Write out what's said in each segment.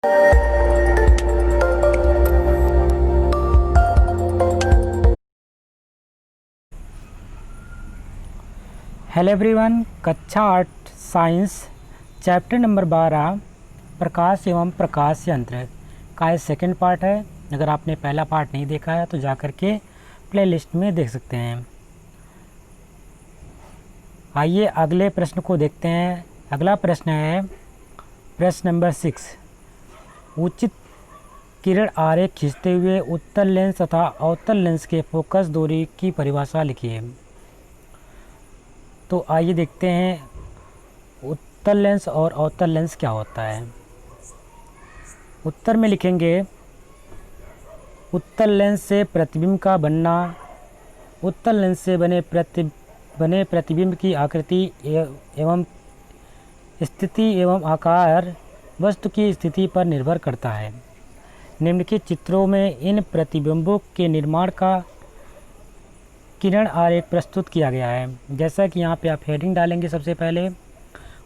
Hello everyone, कक्षा 8 science chapter number 12 प्रकाश एवं प्रकाश यंत्र का ये सेकेंड पार्ट है। अगर आपने पहला पार्ट नहीं देखा है तो जा कर के प्लेलिस्ट में देख सकते हैं। आइए अगले प्रश्न को देखते हैं। अगला प्रश्न है प्रश्न नंबर 6। उचित किरण आरेख खींचते हुए उत्तल लेंस तथा अवतल लेंस के फोकस दूरी की परिभाषा लिखिए। तो आइए देखते हैं उत्तल लेंस और अवतल लेंस क्या होता है। उत्तर में लिखेंगे उत्तल लेंस से प्रतिबिंब का बनना, उत्तल लेंस से बने प्रतिबिंब की आकृति एवं स्थिति एवं आकार वस्तु की स्थिति पर निर्भर करता है। निम्नलिखित चित्रों में इन प्रतिबिंबों के निर्माण का किरण आरेख प्रस्तुत किया गया है। जैसा कि यहाँ पे आप हेडिंग डालेंगे, सबसे पहले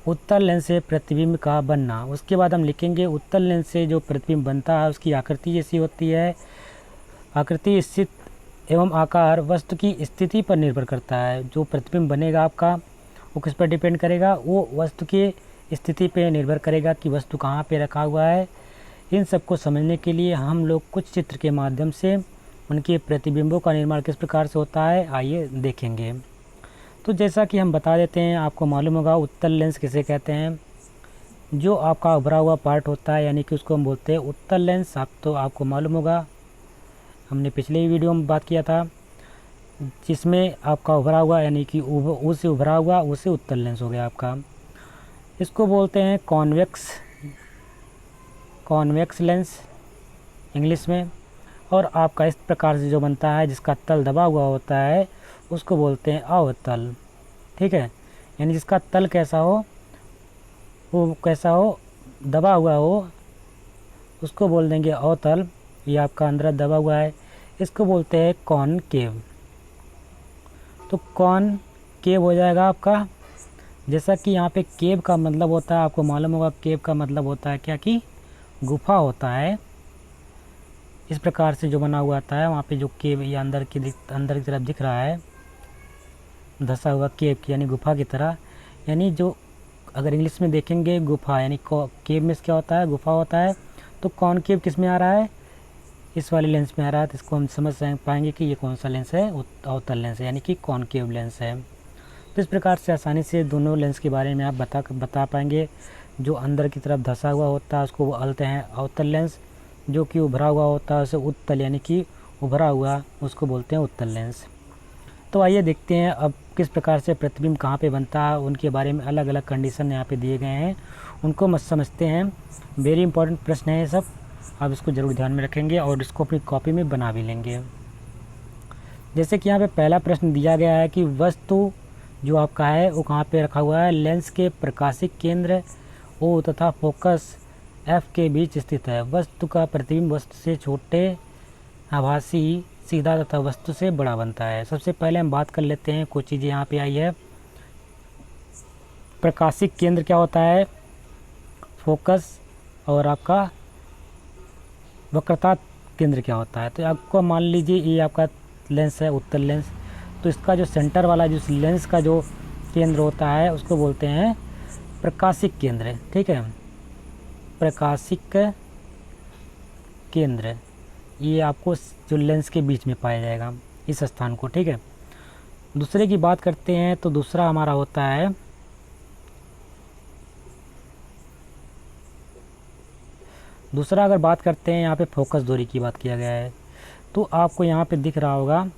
उत्तल लेंस से प्रतिबिंब का बनना, उसके बाद हम लिखेंगे उत्तल लेंस से जो प्रतिबिंब बनता है उसकी आकृति जैसी होती है। आकृति, स्थिति एवं आकार वस्तु की स्थिति पर निर्भर करता है। जो प्रतिबिंब बनेगा आपका वो किस पर डिपेंड करेगा, वो वस्तु की स्थिति पर निर्भर करेगा कि वस्तु कहाँ पे रखा हुआ है। इन सबको समझने के लिए हम लोग कुछ चित्र के माध्यम से उनके प्रतिबिंबों का निर्माण किस प्रकार से होता है आइए देखेंगे। तो जैसा कि हम बता देते हैं, आपको मालूम होगा उत्तल लेंस किसे कहते हैं। जो आपका उभरा हुआ पार्ट होता है यानी कि उसको हम बोलते हैं उत्तल लेंस। तो आपको मालूम होगा, हमने पिछले ही वीडियो में बात किया था, जिसमें आपका उभरा हुआ यानी कि उससे उभरा हुआ उसे उत्तल लेंस हो गया आपका। इसको बोलते हैं कॉन्वेक्स लेंस इंग्लिश में। और आपका इस प्रकार से जो बनता है जिसका तल दबा हुआ होता है उसको बोलते हैं अवतल। ठीक है, यानी जिसका तल कैसा हो, वो कैसा हो, दबा हुआ हो, उसको बोल देंगे अवतल। ये आपका अंदर दबा हुआ है, इसको बोलते हैं कॉनकेव। तो कॉनकेव हो जाएगा आपका। जैसा कि यहाँ पे केव का मतलब होता है, आपको मालूम होगा केव का मतलब होता है क्या कि गुफा होता है। इस प्रकार से जो बना हुआ आता है वहाँ पे जो केव या अंदर की तरफ दिख रहा है धसा हुआ केव की यानी गुफा की तरह। यानी जो अगर इंग्लिश में देखेंगे गुफा यानी केव में क्या होता है, गुफा होता है। तो कॉनकेव किस में आ रहा है, इस वाले लेंस में आ रहा है। तो इसको हम समझ पाएंगे कि ये कौन सा लेंस है, अवतल लेंस है यानी कि कॉनकेव लेंस है। तो इस प्रकार से आसानी से दोनों लेंस के बारे में आप बता पाएंगे। जो अंदर की तरफ धसा हुआ होता है उसको बोलते हैं अवतल लेंस, जो कि उभरा हुआ होता है उसे उत्तल यानी कि उभरा हुआ उसको बोलते हैं उत्तल लेंस। तो आइए देखते हैं अब किस प्रकार से प्रतिबिंब कहाँ पे बनता है, उनके बारे में अलग अलग कंडीशन यहाँ पे दिए गए हैं, उनको मत समझते हैं। वेरी इंपॉर्टेंट प्रश्न है ये सब, आप इसको ज़रूर ध्यान में रखेंगे और इसको अपनी कॉपी में बना भी लेंगे। जैसे कि यहाँ पे पहला प्रश्न दिया गया है कि वस्तु जो आपका है वो कहाँ पे रखा हुआ है, लेंस के प्रकाशिक केंद्र O तथा फोकस F के बीच स्थित है। वस्तु का प्रतिबिंब वस्तु से छोटे, आभासी, सीधा तथा वस्तु से बड़ा बनता है। सबसे पहले हम बात कर लेते हैं, कुछ चीज़ें यहाँ पे आई है। प्रकाशिक केंद्र क्या होता है, फोकस, और आपका वक्रता केंद्र क्या होता है। तो आपको मान लीजिए ये आपका लेंस है उत्तल लेंस, तो इसका जो सेंटर वाला जो लेंस का जो केंद्र होता है उसको बोलते हैं प्रकाशिक केंद्र। ठीक है, प्रकाशिक केंद्र ये आपको जो लेंस के बीच में पाया जाएगा इस स्थान को। ठीक है, दूसरे की बात करते हैं तो दूसरा हमारा होता है अगर बात करते हैं यहाँ पे फोकस दूरी की बात किया गया है। तो आपको यहाँ पे दिख रहा होगा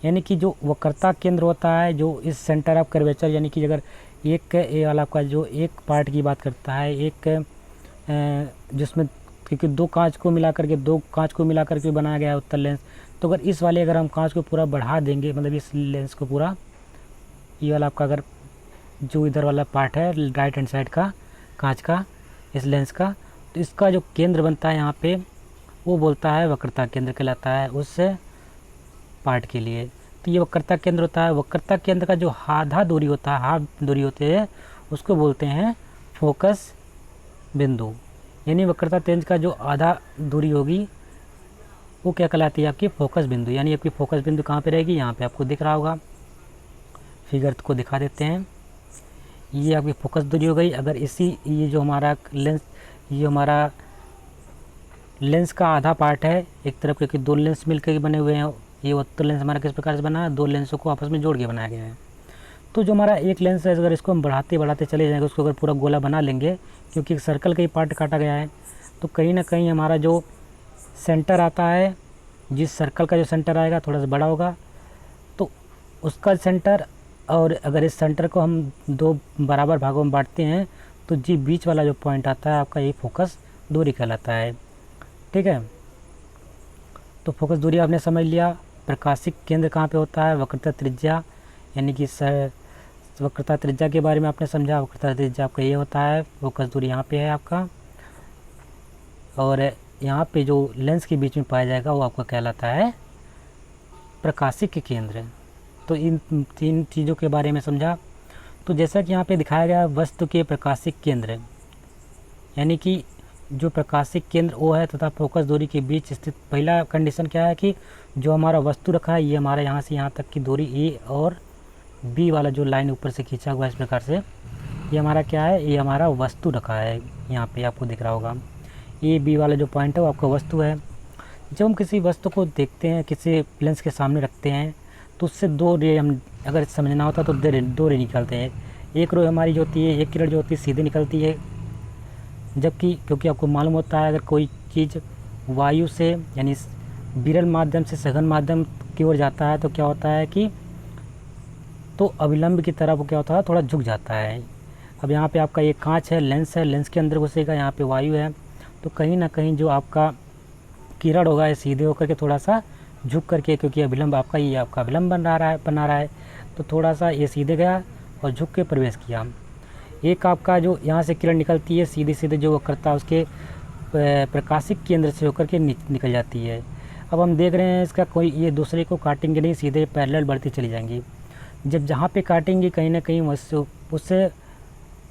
यानी कि जो वक्रता केंद्र होता है जो इस सेंटर ऑफ कर्वेचर यानी कि अगर एक ए वाला आपका जो एक पार्ट की बात करता है, एक जिसमें क्योंकि दो कांच को मिला करके बनाया गया है उत्तल लेंस। तो अगर हम कांच को पूरा बढ़ा देंगे, मतलब इस लेंस को पूरा, ये वाला आपका अगर जो इधर वाला पार्ट है राइट हैंड साइड का कांच का इस लेंस का, तो इसका जो केंद्र बनता है यहाँ पे वो बोलता है वक्रता केंद्र कहलाता है उस पार्ट के लिए। तो ये वक्रता केंद्र होता है। वक्रता केंद्र का जो हाफ दूरी होती है उसको बोलते हैं फोकस बिंदु यानी वक्रता तेज का जो आधा दूरी होगी वो क्या कहलाती है, आपकी फोकस बिंदु। यानी आपकी फोकस बिंदु कहाँ पे रहेगी, यहाँ पे आपको दिख रहा होगा, फिगर को दिखा देते हैं। ये आपकी फोकस दूरी हो गई। अगर ये जो हमारा लेंस, ये हमारा लेंस का आधा पार्ट है एक तरफ, क्योंकि दो लेंस मिलकर बने हुए हैं। ये उत्तल लेंस हमारा किस प्रकार से बना है, दो लेंसों को आपस में जोड़ के बनाया गया है। तो जो हमारा एक लेंस है, अगर इसको हम बढ़ाते बढ़ाते चले जाएंगे, उसको अगर पूरा गोला बना लेंगे, क्योंकि सर्कल का ही पार्ट काटा गया है, तो कहीं ना कहीं हमारा जो सेंटर आता है, जिस सर्कल का जो सेंटर आएगा थोड़ा सा बड़ा होगा, तो उसका सेंटर, और अगर इस सेंटर को हम दो बराबर भागों में बांटते हैं तो जी बीच वाला जो पॉइंट आता है आपका, ये फोकस दूरी कहलाता है। ठीक है, तो फोकस दूरी आपने समझ लिया। प्रकाशिक केंद्र कहाँ पे होता है, वक्रता त्रिज्या, यानी कि वक्रता त्रिज्या के बारे में आपने समझा। वक्रता त्रिज्या आपका ये होता है, फोकस दूरी यहाँ पे है आपका, और यहाँ पे जो लेंस के बीच में पाया जाएगा वो आपका कहलाता है प्रकाशिक केंद्र। तो इन तीन चीज़ों के बारे में समझा। तो जैसा कि यहाँ पे दिखाया गया वस्तु के प्रकाशिक केंद्र, यानी कि जो प्रकाशिक केंद्र ओ है तथा फोकस दूरी के बीच स्थित, पहला कंडीशन क्या है कि जो हमारा वस्तु रखा है, ये हमारा यहाँ से यहाँ तक की दूरी ए और बी वाला जो लाइन ऊपर से खींचा हुआ है इस प्रकार से, ये हमारा क्या है, ये हमारा वस्तु रखा है। यहाँ पे आपको दिख रहा होगा ए बी वाला जो पॉइंट है वो आपका वस्तु है। जब हम किसी वस्तु को देखते हैं, किसी लेंस के सामने रखते हैं, तो उससे दो रे, हम अगर समझना होता तो दो रे निकलते हैं। एक रो हमारी जो होती है, एक किरण जो होती है सीधे निकलती है, जबकि क्योंकि आपको मालूम होता है अगर कोई चीज़ वायु से यानी विरल माध्यम से सघन माध्यम की ओर जाता है तो क्या होता है कि तो अविलंब की तरफ क्या होता है, थोड़ा झुक जाता है। अब यहाँ पे आपका ये कांच है, लेंस है, लेंस के अंदर घुसेगा, यहाँ पे वायु है, तो कहीं ना कहीं जो आपका किरण होगा ये सीधे होकर के थोड़ा सा झुक करके, क्योंकि अभिलंब आपका ये आपका अभिलंब बना रहा है, तो थोड़ा सा ये सीधे गया और झुक के प्रवेश किया। एक आपका जो यहाँ से किरण निकलती है सीधे सीधे जो वक्रता उसके प्रकाशिक केंद्र से होकर के निकल जाती है। अब हम देख रहे हैं इसका कोई ये दूसरे को काटेंगे नहीं, सीधे पैरेलल बढ़ती चली जाएंगी। जब जहाँ पे काटेंगी कहीं ना कहीं उससे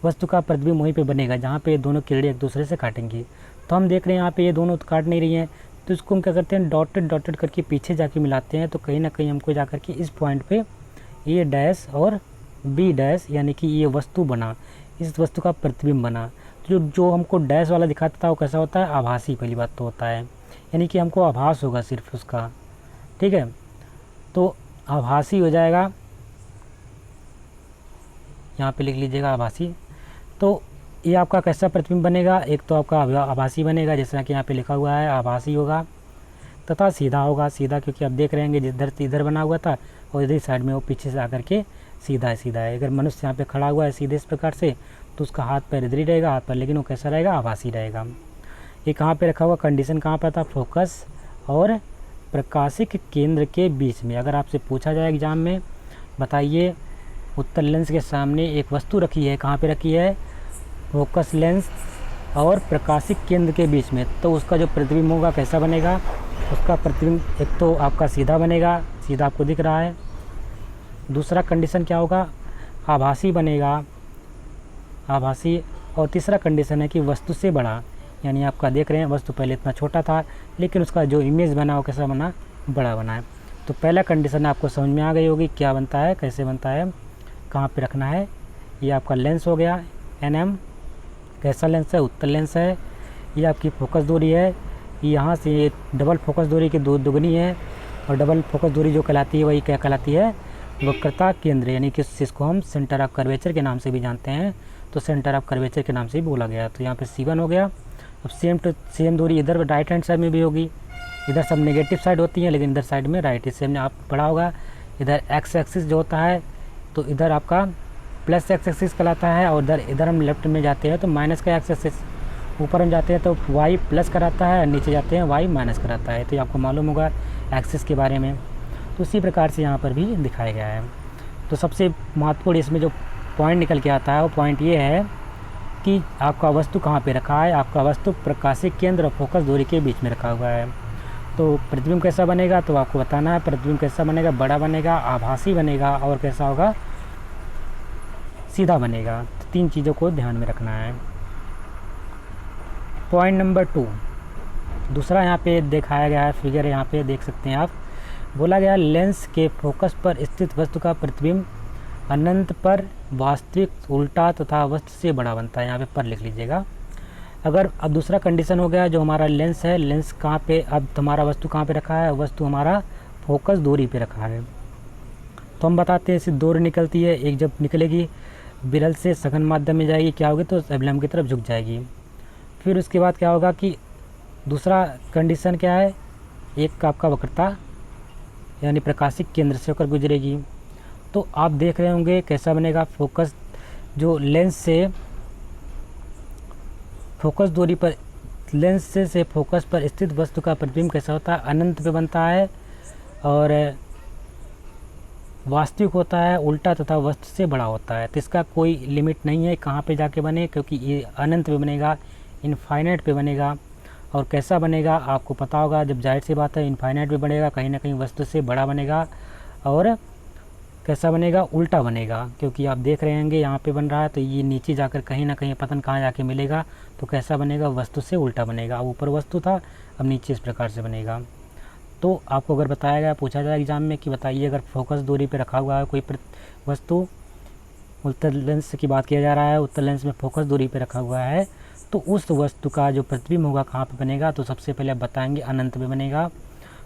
वस्तु का प्रतिबिंब वहीं पे बनेगा जहाँ पे दोनों किरणें एक दूसरे से काटेंगी। तो हम देख रहे हैं यहाँ पे ये दोनों काट नहीं रही हैं, तो इसको हम क्या करते हैं, डॉटेड करके पीछे जाके मिलाते हैं, तो कहीं ना कहीं हमको जाकर के इस पॉइंट पे ए डैश और बी डैश, यानी कि ये वस्तु बना, इस वस्तु का प्रतिबिंब बना। तो जो हमको डैश वाला दिखाता था वो कैसा होता है, आभासी पहली बात तो होता है, यानी कि हमको आभास होगा सिर्फ उसका। ठीक है, तो आभासी हो जाएगा, यहाँ पे लिख लीजिएगा आभासी। तो ये आपका कैसा प्रतिबिंब बनेगा, एक तो आपका आभासी बनेगा जैसा कि यहाँ पे लिखा हुआ है, आभासी होगा, तथा सीधा होगा। सीधा क्योंकि आप देख रहे हैं जिधर इधर बना हुआ था और इधर साइड में वो पीछे से आकर के सीधा है। अगर मनुष्य यहाँ पे खड़ा हुआ है सीधे इस प्रकार से, तो उसका हाथ पैर इधर ही रहेगा, हाथ पैर, लेकिन वो कैसा रहेगा, आभासी रहेगा। ये कहाँ पे रखा हुआ, कंडीशन कहाँ पर था, फोकस और प्रकाशिक केंद्र के बीच में। अगर आपसे पूछा जाए एग्जाम में, बताइए उत्तल लेंस के सामने एक वस्तु रखी है, कहाँ पे रखी है, फोकस लेंस और प्रकाशिक केंद्र के बीच में, तो उसका जो प्रतिबिंब होगा कैसा बनेगा, उसका प्रतिबिंब एक तो आपका सीधा बनेगा, सीधा आपको दिख रहा है। दूसरा कंडीशन क्या होगा, आभासी बनेगा, आभासी। और तीसरा कंडीशन है कि वस्तु से बड़ा, यानी आपका देख रहे हैं वस्तु पहले इतना छोटा था लेकिन उसका जो इमेज बना वो कैसा बना, बड़ा बना है। तो पहला कंडीशन आपको समझ में आ गई होगी क्या बनता है, कैसे बनता है, कहाँ पे रखना है। ये आपका लेंस हो गया NM, कैसा लेंस है, उत्तल लेंस है। ये आपकी फोकस दूरी है, यहाँ से ये डबल फोकस दूरी की दुगनी है, और डबल फोकस दूरी जो कहलाती है वही क्या कहलाती है, वक्रता केंद्र, यानी कि इसको हम सेंटर ऑफ कर्वेचर के नाम से भी जानते हैं, तो सेंटर ऑफ कर्वेचर के नाम से भी बोला गया। तो यहाँ पे C1 हो गया। अब सेम दूरी इधर राइट हैंड साइड में भी होगी, इधर सब नेगेटिव साइड होती है लेकिन इधर साइड में राइट, इससे हमने आप पढ़ा होगा। इधर एक्स एक्सिस जो होता है तो इधर आपका प्लस एक्स एक्सिस कहलाता है, और इधर हम लेफ्ट में जाते हैं तो माइनस का एक्स एक्सिस, ऊपर हम जाते हैं तो वाई प्लस कराता है, नीचे जाते हैं वाई माइनस कराता है। तो ये आपको मालूम होगा एक्सिस के बारे में। तो उसी प्रकार से यहाँ पर भी दिखाया गया है। तो सबसे महत्वपूर्ण इसमें जो पॉइंट निकल के आता है वो पॉइंट ये है कि आपका वस्तु कहाँ पे रखा है, आपका वस्तु प्रकाशिक केंद्र और फोकस दूरी के बीच में रखा हुआ है। तो प्रतिबिंब कैसा बनेगा, तो आपको बताना है प्रतिबिंब कैसा बनेगा, बड़ा बनेगा, आभासी बनेगा, और कैसा होगा, सीधा बनेगा। तो तीन चीज़ों को ध्यान में रखना है। पॉइंट नंबर 2, दूसरा यहाँ पे दिखाया गया है फिगर, यहाँ पे देख सकते हैं आप। बोला गया लेंस के फोकस पर स्थित वस्तु का प्रतिबिंब अनंत पर वास्तविक उल्टा तथा वस्तु से बड़ा बनता है। यहाँ पे पर लिख लीजिएगा। अगर अब दूसरा कंडीशन हो गया, जो हमारा लेंस है, लेंस कहाँ पे, अब हमारा वस्तु कहाँ पे रखा है, वस्तु हमारा फोकस दूरी पे रखा है। तो हम बताते हैं, इससे दूर निकलती है, एक जब निकलेगी विरल से सघन माध्यम में जाएगी, क्या होगी, तो अभिलंब की तरफ झुक जाएगी। फिर उसके बाद क्या होगा कि दूसरा कंडीशन क्या है, एक आपका वक्रता यानी प्रकाशिक केंद्र से होकर गुजरेगी। तो आप देख रहे होंगे कैसा बनेगा फोकस, जो लेंस से फोकस दूरी पर, लेंस से फोकस पर स्थित वस्तु का प्रतिबिंब कैसा होता है, अनंत पे बनता है और वास्तविक होता है उल्टा तथा वस्तु से बड़ा होता है। तो इसका कोई लिमिट नहीं है कहाँ पे जाके बने, क्योंकि ये अनंत पे बनेगा, इनफाइनाइट पे बनेगा। और कैसा बनेगा आपको पता होगा, जब जाहिर सी बात है इनफाइनाइट पे बनेगा, कहीं ना कहीं वस्तु से बड़ा बनेगा। और कैसा बनेगा, उल्टा बनेगा, क्योंकि आप देख रहे होंगे यहाँ पे बन रहा है, तो ये नीचे जाकर कहीं ना कहीं पतन कहाँ जाके मिलेगा, तो कैसा बनेगा, वस्तु से उल्टा बनेगा। अब ऊपर वस्तु था, अब नीचे इस प्रकार से बनेगा। तो आपको अगर बताया गया, पूछा जाए एग्जाम में कि बताइए अगर फोकस दूरी पे रखा हुआ है कोई वस्तु, उत्तर लेंस की बात किया जा रहा है, उत्तर लेंस में फोकस दूरी पे रखा हुआ है, तो उस वस्तु का जो प्रतिबिंब होगा कहाँ पे बनेगा, तो सबसे पहले आप बताएंगे अनंत में बनेगा।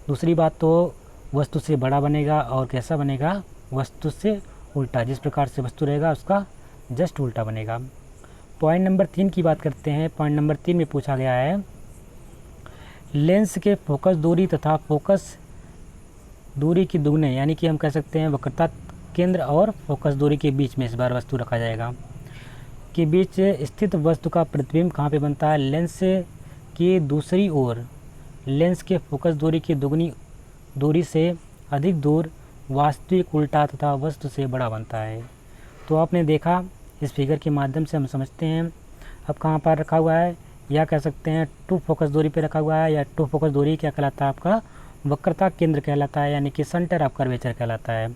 दूसरी बात तो वस्तु से बड़ा बनेगा, और कैसा बनेगा, वस्तु से उल्टा, जिस प्रकार से वस्तु रहेगा उसका जस्ट उल्टा बनेगा। पॉइंट नंबर 3 की बात करते हैं। पॉइंट नंबर 3 में पूछा गया है लेंस के फोकस दूरी तथा फोकस दूरी की दुगने, यानी कि हम कह सकते हैं वक्रता केंद्र और फोकस दूरी के बीच में इस बार वस्तु रखा जाएगा, के बीच स्थित वस्तु का प्रतिबिंब कहाँ पे बनता है, लेंस की दूसरी ओर लेंस के फोकस दूरी की दुगनी दूरी से अधिक दूर वास्तविक उल्टा तथा वस्तु से बड़ा बनता है। तो आपने देखा, इस फिगर के माध्यम से हम समझते हैं अब कहाँ पर रखा हुआ है, या कह सकते हैं टू फोकस दूरी पे रखा हुआ है, या टू फोकस दूरी क्या कहलाता है, आपका वक्रता केंद्र कहलाता है, यानी कि सेंटर ऑफ कर्वेचर कहलाता है।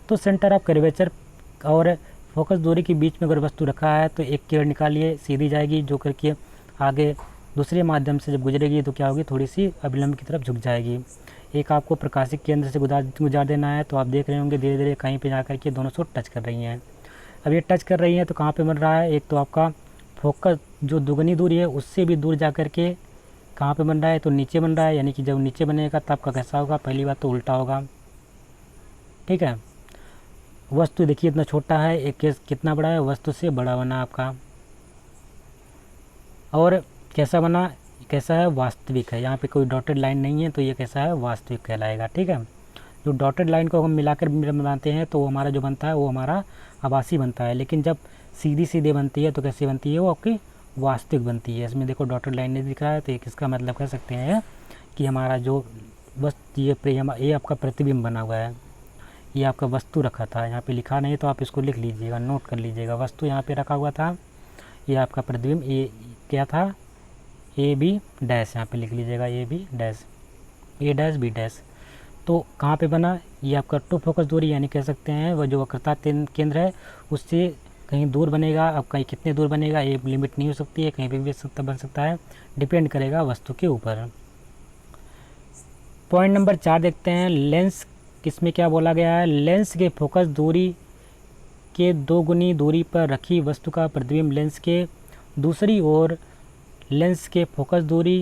तो सेंटर ऑफ कर्वेचर और फोकस दूरी के बीच में अगर वस्तु रखा है, तो एक किरण निकालिए, सीधी जाएगी, जो करके आगे दूसरे माध्यम से जब गुजरेगी तो क्या होगी, थोड़ी सी अभिलंब की तरफ झुक जाएगी। एक आपको प्रकाशिक केंद्र से गुजार देना है, तो आप देख रहे होंगे धीरे धीरे कहीं पे जाकर के दोनों से टच कर रही हैं। अब ये टच कर रही हैं तो कहाँ पे बन रहा है, एक तो आपका फोकस जो दुगनी दूरी है उससे भी दूर जा कर के कहाँ पे बन रहा है, तो नीचे बन रहा है, यानी कि जब नीचे बनेगा तब आपका कैसा होगा, पहली बात तो उल्टा होगा। ठीक है, वस्तु देखिए इतना छोटा है, एक केस कितना बड़ा है, वस्तु से बड़ा बना आपका। और कैसा बना, कैसा है, वास्तविक है, यहाँ पे कोई डॉटेड लाइन नहीं है, तो ये कैसा है, वास्तविक कहलाएगा। ठीक है, जो डॉटेड लाइन को हम मिलाकर बनाते हैं तो हमारा जो बनता है वो हमारा आभासी बनता है, लेकिन जब सीधी सीधे बनती है तो कैसे बनती है, वो आपकी वास्तविक बनती है। इसमें देखो डॉटेड लाइन नहीं दिख रहा है, तो एक इसका मतलब कह सकते हैं कि हमारा जो वस्तु ये आपका प्रतिबिंब बना हुआ है, ये आपका वस्तु रखा था, यहाँ पे लिखा नहीं तो आप इसको लिख लीजिएगा, नोट कर लीजिएगा, वस्तु यहाँ पे रखा हुआ था, ये आपका प्रतिबिंब, ये क्या था, ए बी डैश, यहाँ पे लिख लीजिएगा A B dash, A dash B dash. तो कहाँ पे बना, ये आपका टू फोकस दूरी, यानी कह सकते हैं वह जो वक्रता केंद्र है उससे कहीं दूर बनेगा। अब कहीं कितने दूर बनेगा ये लिमिट नहीं हो सकती है, कहीं पे भी बन सकता है, डिपेंड करेगा वस्तु के ऊपर। पॉइंट नंबर 4 देखते हैं, लेंस किसमें क्या बोला गया है, लेंस के फोकस दूरी के 2 गुनी दूरी पर रखी वस्तु का प्रतिबिंब लेंस के दूसरी ओर लेंस के फोकस दूरी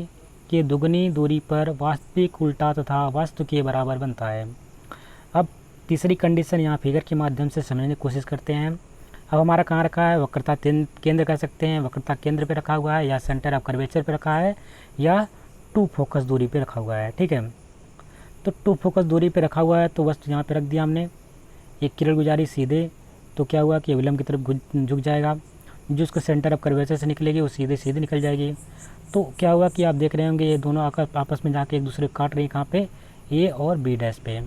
के दुगनी दूरी पर वास्तविक उल्टा तथा वस्तु के बराबर बनता है। अब तीसरी कंडीशन यहाँ फिगर के माध्यम से समझने की कोशिश करते हैं। अब हमारा कहाँ रखा है, वक्रता केंद्र कह सकते हैं, वक्रता केंद्र पे रखा हुआ है, या सेंटर ऑफ कर्वेचर पे रखा है, या टू फोकस दूरी पे रखा हुआ है। ठीक है, तो टू फोकस दूरी पे रखा हुआ है, तो वस्तु यहाँ पे रख दिया हमने, एक किरण गुजारी सीधे, तो क्या हुआ कि अभिलंब की तरफ झुक जाएगा, जो उसका सेंटर ऑफ कर्वेचर से निकलेगी वो सीधे सीधे निकल जाएगी। तो क्या हुआ कि आप देख रहे होंगे ये दोनों आकर आपस में जाके एक दूसरे को काट रही है, कहाँ पे, ए और बी डैश पे।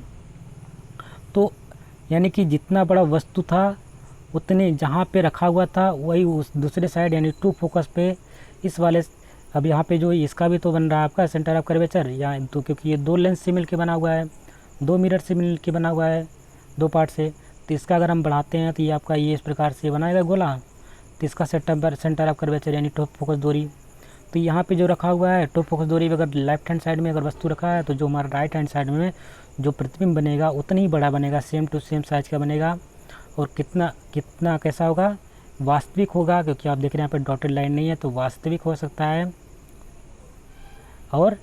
तो यानी कि जितना बड़ा वस्तु था उतने जहाँ पे रखा हुआ था वही उस दूसरे साइड, यानी टू फोकस पे इस वाले, अब यहाँ पे जो इसका भी तो बन रहा है आपका सेंटर ऑफ कर्वेचर, या तो क्योंकि ये 2 लेंस से मिलके बना हुआ है, 2 मिरर से मिलके बना हुआ है, 2 पार्ट से। तो इसका अगर हम बढ़ाते हैं तो ये आपका ये इस प्रकार से बनाएगा गोला, तो इसका सेंटर ऑफ कर्वेचर यानी टू फोकस दूरी, तो यहाँ पे जो रखा हुआ है टू फोकस दूरी, अगर लेफ्ट हैंड साइड में अगर वस्तु रखा है तो जो हमारा राइट हैंड साइड में जो प्रतिबिंब बनेगा उतना ही बड़ा बनेगा, सेम टू सेम साइज़ का बनेगा। और कितना कितना कैसा होगा, वास्तविक होगा, क्योंकि आप देख रहे हैं यहाँ पे डॉटेड लाइन नहीं है तो वास्तविक हो सकता है। और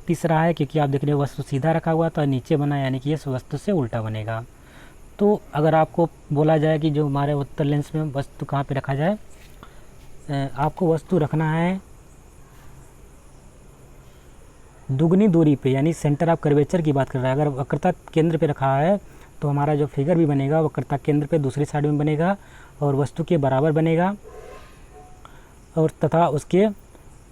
तीसरा है क्योंकि आप देख रहे हो वस्तु सीधा रखा हुआ तो नीचे बना, यानी कि इस वस्तु से उल्टा बनेगा। तो अगर आपको बोला जाए कि जो हमारे उत्तल लेंस में वस्तु कहाँ पे रखा जाए, आपको वस्तु रखना है दुगनी दूरी पे, यानी सेंटर ऑफ कर्वेचर की बात कर रहा है। अगर वक्रता केंद्र पे रखा है तो हमारा जो फिगर भी बनेगा वक्रता केंद्र पे दूसरी साइड में बनेगा और वस्तु के बराबर बनेगा, और तथा उसके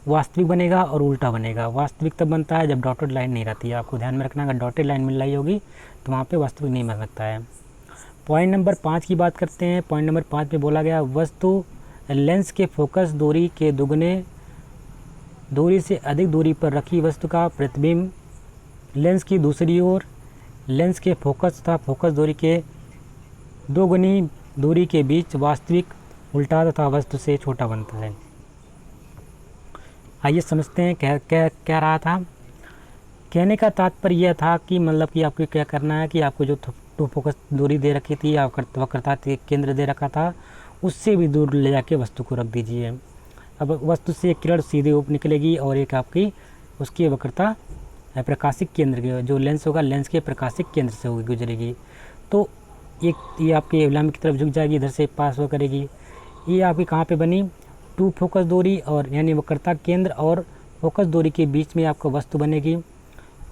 वास्तविक बनेगा और उल्टा बनेगा। वास्तविक तब बनता है जब डॉटेड लाइन नहीं रहती है, आपको ध्यान में रखना। अगर डॉटेड लाइन मिल रही होगी तो वहाँ पे वास्तविक नहीं बन सकता है। पॉइंट नंबर 5 की बात करते हैं। पॉइंट नंबर 5 में बोला गया वस्तु लेंस के फोकस दूरी के दुगने दूरी से अधिक दूरी पर रखी वस्तु का प्रतिबिंब लेंस की दूसरी ओर लेंस के फोकस तथा फोकस दूरी के दोगुनी दूरी के बीच वास्तविक, उल्टा तथा वस्तु से छोटा बनता है। आइए समझते हैं क्या रहा था। कहने का तात्पर्य यह था कि मतलब कि आपको क्या करना है कि आपको जो टू फोकस दूरी दे रखी थी, वक्रता केंद्र दे रखा था, उससे भी दूर ले जाके वस्तु को रख दीजिए। अब वस्तु से एक किरण सीधे ऊपर निकलेगी और एक आपकी उसकी वक्रता प्रकाशिक केंद्र के जो लेंस होगा, लेंस के प्रकाशिक केंद्र से होगी गुजरेगी। तो एक ये आपकी एवलामी की तरफ झुक जाएगी, इधर से पास हो करेगी। ये आपकी कहाँ पे बनी, टू फोकस दूरी और यानी वक्रता केंद्र और फोकस दूरी के बीच में आपका वस्तु बनेगी।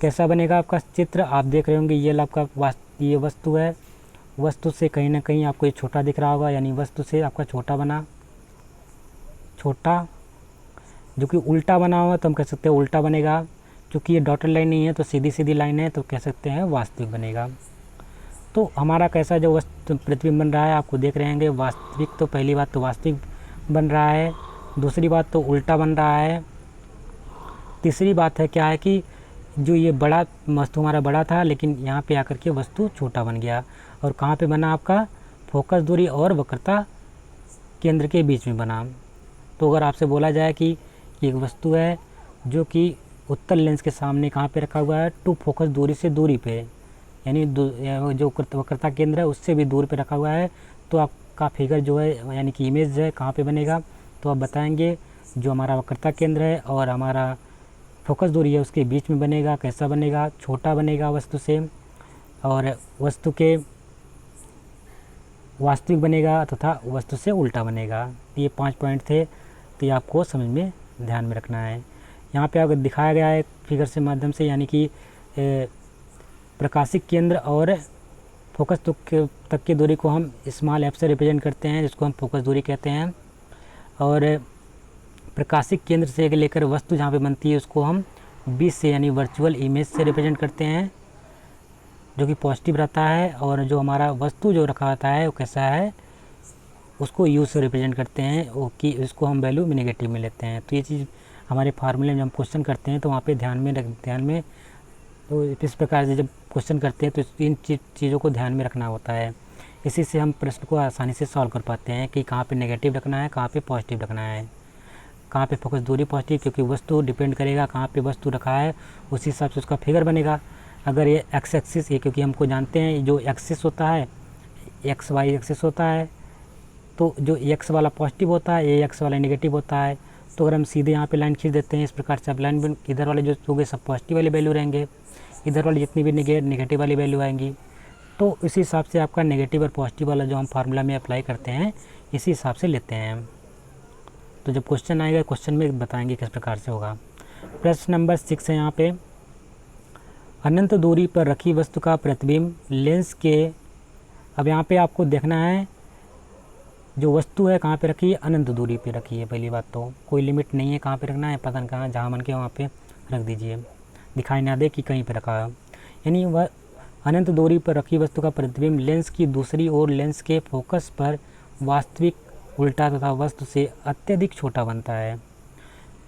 कैसा बनेगा आपका चित्र, आप देख रहे होंगे ये आपका ये वस्तु है। वस्तु से कहीं ना कहीं आपको ये छोटा दिख रहा होगा, यानी वस्तु से आपका छोटा बना, छोटा जो कि उल्टा बना हुआ तो हम कह सकते हैं उल्टा बनेगा। क्योंकि ये डॉटेड लाइन नहीं है तो सीधी सीधी लाइन है तो कह सकते हैं वास्तविक बनेगा। तो हमारा कैसा जो वस्तु प्रतिबिंब बन रहा है आपको देख रहे होंगे, वास्तविक तो पहली बात तो वास्तविक बन रहा है, दूसरी बात तो उल्टा बन रहा है, तीसरी बात है क्या है कि जो ये बड़ा वस्तु हमारा बड़ा था लेकिन यहाँ पे आकर के वस्तु छोटा बन गया। और कहाँ पे बना आपका, फोकस दूरी और वक्रता केंद्र के बीच में बना। तो अगर आपसे बोला जाए कि एक वस्तु है जो कि उत्तल लेंस के सामने कहाँ पे रखा हुआ है, टू फोकस दूरी से दूरी पे, यानी जो वक्रता केंद्र है उससे भी दूर पे रखा हुआ है, तो आपका फिगर जो है यानी कि इमेज है कहाँ पे बनेगा, तो आप बताएंगे जो हमारा वक्रता केंद्र है और हमारा फोकस दूरी है उसके बीच में बनेगा। कैसा बनेगा, छोटा बनेगा वस्तु से, और वस्तु के वास्तविक बनेगा तथा वस्तु से उल्टा बनेगा। ये 5 पॉइंट थे, तो ये आपको समझ में ध्यान में रखना है। यहाँ पे अगर दिखाया गया है फिगर से माध्यम से, यानी कि प्रकाशिक केंद्र और फोकस तक की दूरी को हम स्मॉल एफ से रिप्रेजेंट करते हैं, जिसको हम फोकस दूरी कहते हैं। और प्रकाशिक केंद्र से लेकर वस्तु जहाँ पे बनती है उसको हम 20 से यानी वर्चुअल इमेज से रिप्रेजेंट करते हैं, जो कि पॉजिटिव रहता है। और जो हमारा वस्तु जो रखा होता है वो कैसा है, उसको यू से रिप्रेजेंट करते हैं, वो कि उसको हम वैल्यू में नेगेटिव में लेते हैं। तो ये चीज़ हमारे फार्मूले में हम क्वेश्चन करते हैं तो वहाँ पे ध्यान में तो इस प्रकार से जब क्वेश्चन करते हैं तो इन चीज़ों को ध्यान में रखना होता है। इसी से हम प्रश्न को आसानी से सॉल्व कर पाते हैं कि कहाँ पे नेगेटिव रखना है, कहाँ पे पॉजिटिव रखना है, कहाँ पे फोकस दूरी पॉजिटिव, क्योंकि वस्तु डिपेंड करेगा कहाँ पे वस्तु रखा है, उसी हिसाब से उसका फिगर बनेगा। अगर ये एक्स एक्सिस, ये क्योंकि हमको जानते हैं जो एक्सिस होता है एक्स वाई एक्सिस होता है, तो जो एक्स वाला पॉजिटिव होता है ये एक्स वाला नेगेटिव होता है। तो अगर हम सीधे यहाँ पे लाइन खींच देते हैं इस प्रकार से, अब लाइन इधर वाले जो होंगे सब पॉजिटिव वाली वैल्यू रहेंगे, इधर वाली जितनी भी नेगेटिव वाली वैल्यू आएंगी। तो इसी हिसाब से आपका नेगेटिव और पॉजिटिव वाला जो हम फार्मूला में अप्लाई करते हैं इसी हिसाब से लेते हैं। तो जब क्वेश्चन आएगा क्वेश्चन में बताएंगे किस प्रकार से होगा। प्रश्न नंबर 6 है यहाँ पे, अनंत दूरी पर रखी वस्तु का प्रतिबिंब लेंस के, अब यहाँ पे आपको देखना है जो वस्तु है कहाँ पे रखी है, अनंत दूरी पे रखी है। पहली बात तो कोई लिमिट नहीं है कहाँ पे रखना है, पता नहीं कहाँ, जहाँ मन के वहाँ पे रख दीजिए, दिखाई ना दे कि कहीं पे रखा है। यानी वह अनंत दूरी पर रखी वस्तु का प्रतिबिंब लेंस की दूसरी ओर लेंस के फोकस पर वास्तविक, उल्टा तथा वस्तु से अत्यधिक छोटा बनता है।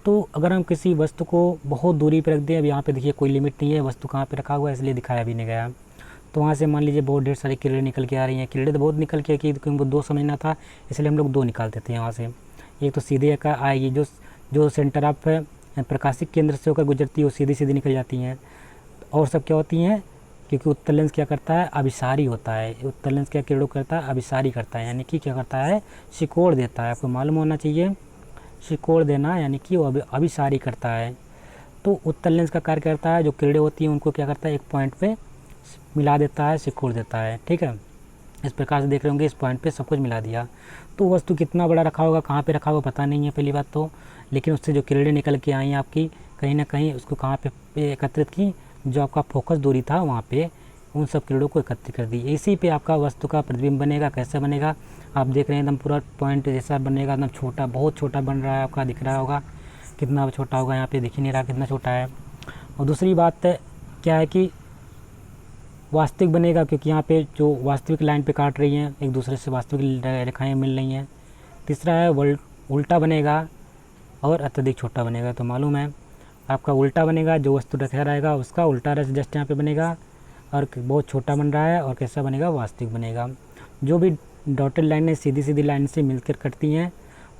तो अगर हम किसी वस्तु को बहुत दूरी पर रख दें, अब यहाँ पे देखिए कोई लिमिट नहीं है, वस्तु कहाँ पे रखा हुआ है इसलिए दिखाया भी नहीं गया। तो वहाँ से मान लीजिए बहुत ढेर सारी किरणें निकल के आ रही हैं, किरणें तो बहुत निकल के कि हमको 2 समझना था इसलिए हम लोग 2 निकालते थे यहाँ से। एक तो सीधे का आएगी जो जो सेंटर ऑफ प्रकाशिक केंद्र से होकर गुजरती है वो सीधी सीधी निकल जाती हैं। और सब क्या होती हैं, क्योंकि उत्तल लेंस क्या करता है, अभिसारी होता है। उत्तल लेंस क्या किरणों करता है, अभिसारी करता है, यानी कि क्या करता है, सिकोड़ देता है। आपको मालूम होना चाहिए, सिकोड़ देना यानी कि वो अभिसारी करता है। तो उत्तल लेंस का कार्य करता है, जो किरणें होती हैं उनको क्या करता है, एक पॉइंट पे मिला देता है, सिकोड़ देता है। ठीक है, इस प्रकार से देख रहे होंगे, इस पॉइंट पे सब कुछ मिला दिया। तो वस्तु कितना बड़ा रखा होगा, कहाँ पे रखा होगा पता नहीं है पहली बात तो, लेकिन उससे जो किरणें निकल के आई आपकी कहीं ना कहीं उसको कहाँ पे एकत्रित की, जो आपका फोकस दूरी था वहाँ पे उन सब किरणों को एकत्रित कर दी। इसी पे आपका वस्तु का प्रतिबिंब बनेगा। कैसे बनेगा, आप देख रहे हैं एकदम पूरा पॉइंट जैसा बनेगा, एकदम छोटा, बहुत छोटा बन रहा है, आपका दिख रहा होगा कितना छोटा होगा, यहाँ पे दिख ही नहीं रहा कितना छोटा है। और दूसरी बात क्या है कि वास्तविक बनेगा, क्योंकि यहाँ पे जो वास्तविक लाइन पे काट रही हैं एक दूसरे से, वास्तविक रेखाएं मिल रही हैं। तीसरा है उल्टा बनेगा और अत्यधिक छोटा बनेगा। तो मालूम है आपका उल्टा बनेगा, जो वस्तु रखा रहेगा उसका उल्टा रस जस्ट यहाँ पे बनेगा और बहुत छोटा बन रहा है। और कैसा बनेगा, वास्तविक बनेगा। जो भी डॉटेड लाइनें सीधी सीधी लाइन से मिलकर कटती हैं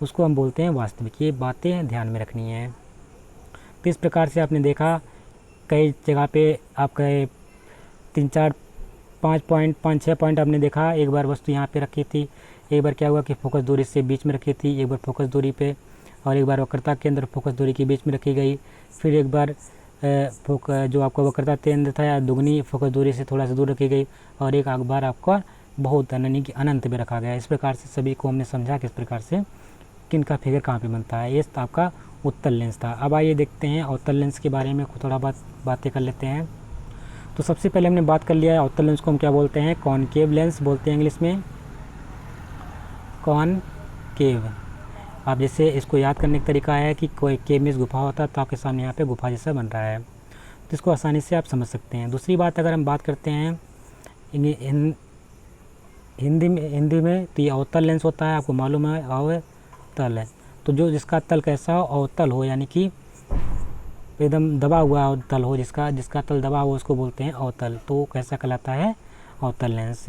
उसको हम बोलते हैं वास्तविक। ये बातें ध्यान में रखनी है। तो इस प्रकार से आपने देखा कई जगह पे आपका 3 4 5 पॉइंट 5 6 पॉइंट आपने देखा। एक बार वस्तु यहाँ पे रखी थी, एक बार क्या हुआ कि फोकस दूरी से बीच में रखी थी, एक बार फोकस दूरी पे, और एक बार वक्रता केंद्र फोकस दूरी के बीच में रखी गई। फिर एक बार जो आपका वक्रता केंद्र था या दुगनी फोकस दूरी से थोड़ा सा दूर रखी गई, और एक बार आपका बहुत यानी कि अनंत में रखा गया। इस प्रकार से सभी को हमने समझा किस प्रकार से किन का फिगर कहाँ पे बनता है। ये आपका उत्तल लेंस था। अब आइए देखते हैं अवतल लेंस के बारे में थोड़ा बातें कर लेते हैं। तो सबसे पहले हमने बात कर लिया है अवतल लेंस को हम क्या बोलते हैं, कॉनकेव लेंस बोलते हैं इंग्लिश में, कॉनकेव। आप जैसे इसको याद करने का तरीका है कि कोई केव में गुफा होता है तो आपके सामने यहाँ पे गुफा जैसा बन रहा है, तो इसको आसानी से आप समझ सकते हैं। दूसरी बात अगर हम बात करते हैं हिंदी में तो ये अवतल लेंस होता है, आपको मालूम है अवतल है। तो जो जिसका तल कैसा हो, अवतल हो, यानी कि एकदम दबा हुआ तल हो, जिसका तल दबा हुआ उसको बोलते हैं अवतल। तो कैसा कहलाता है, अवतल लेंस।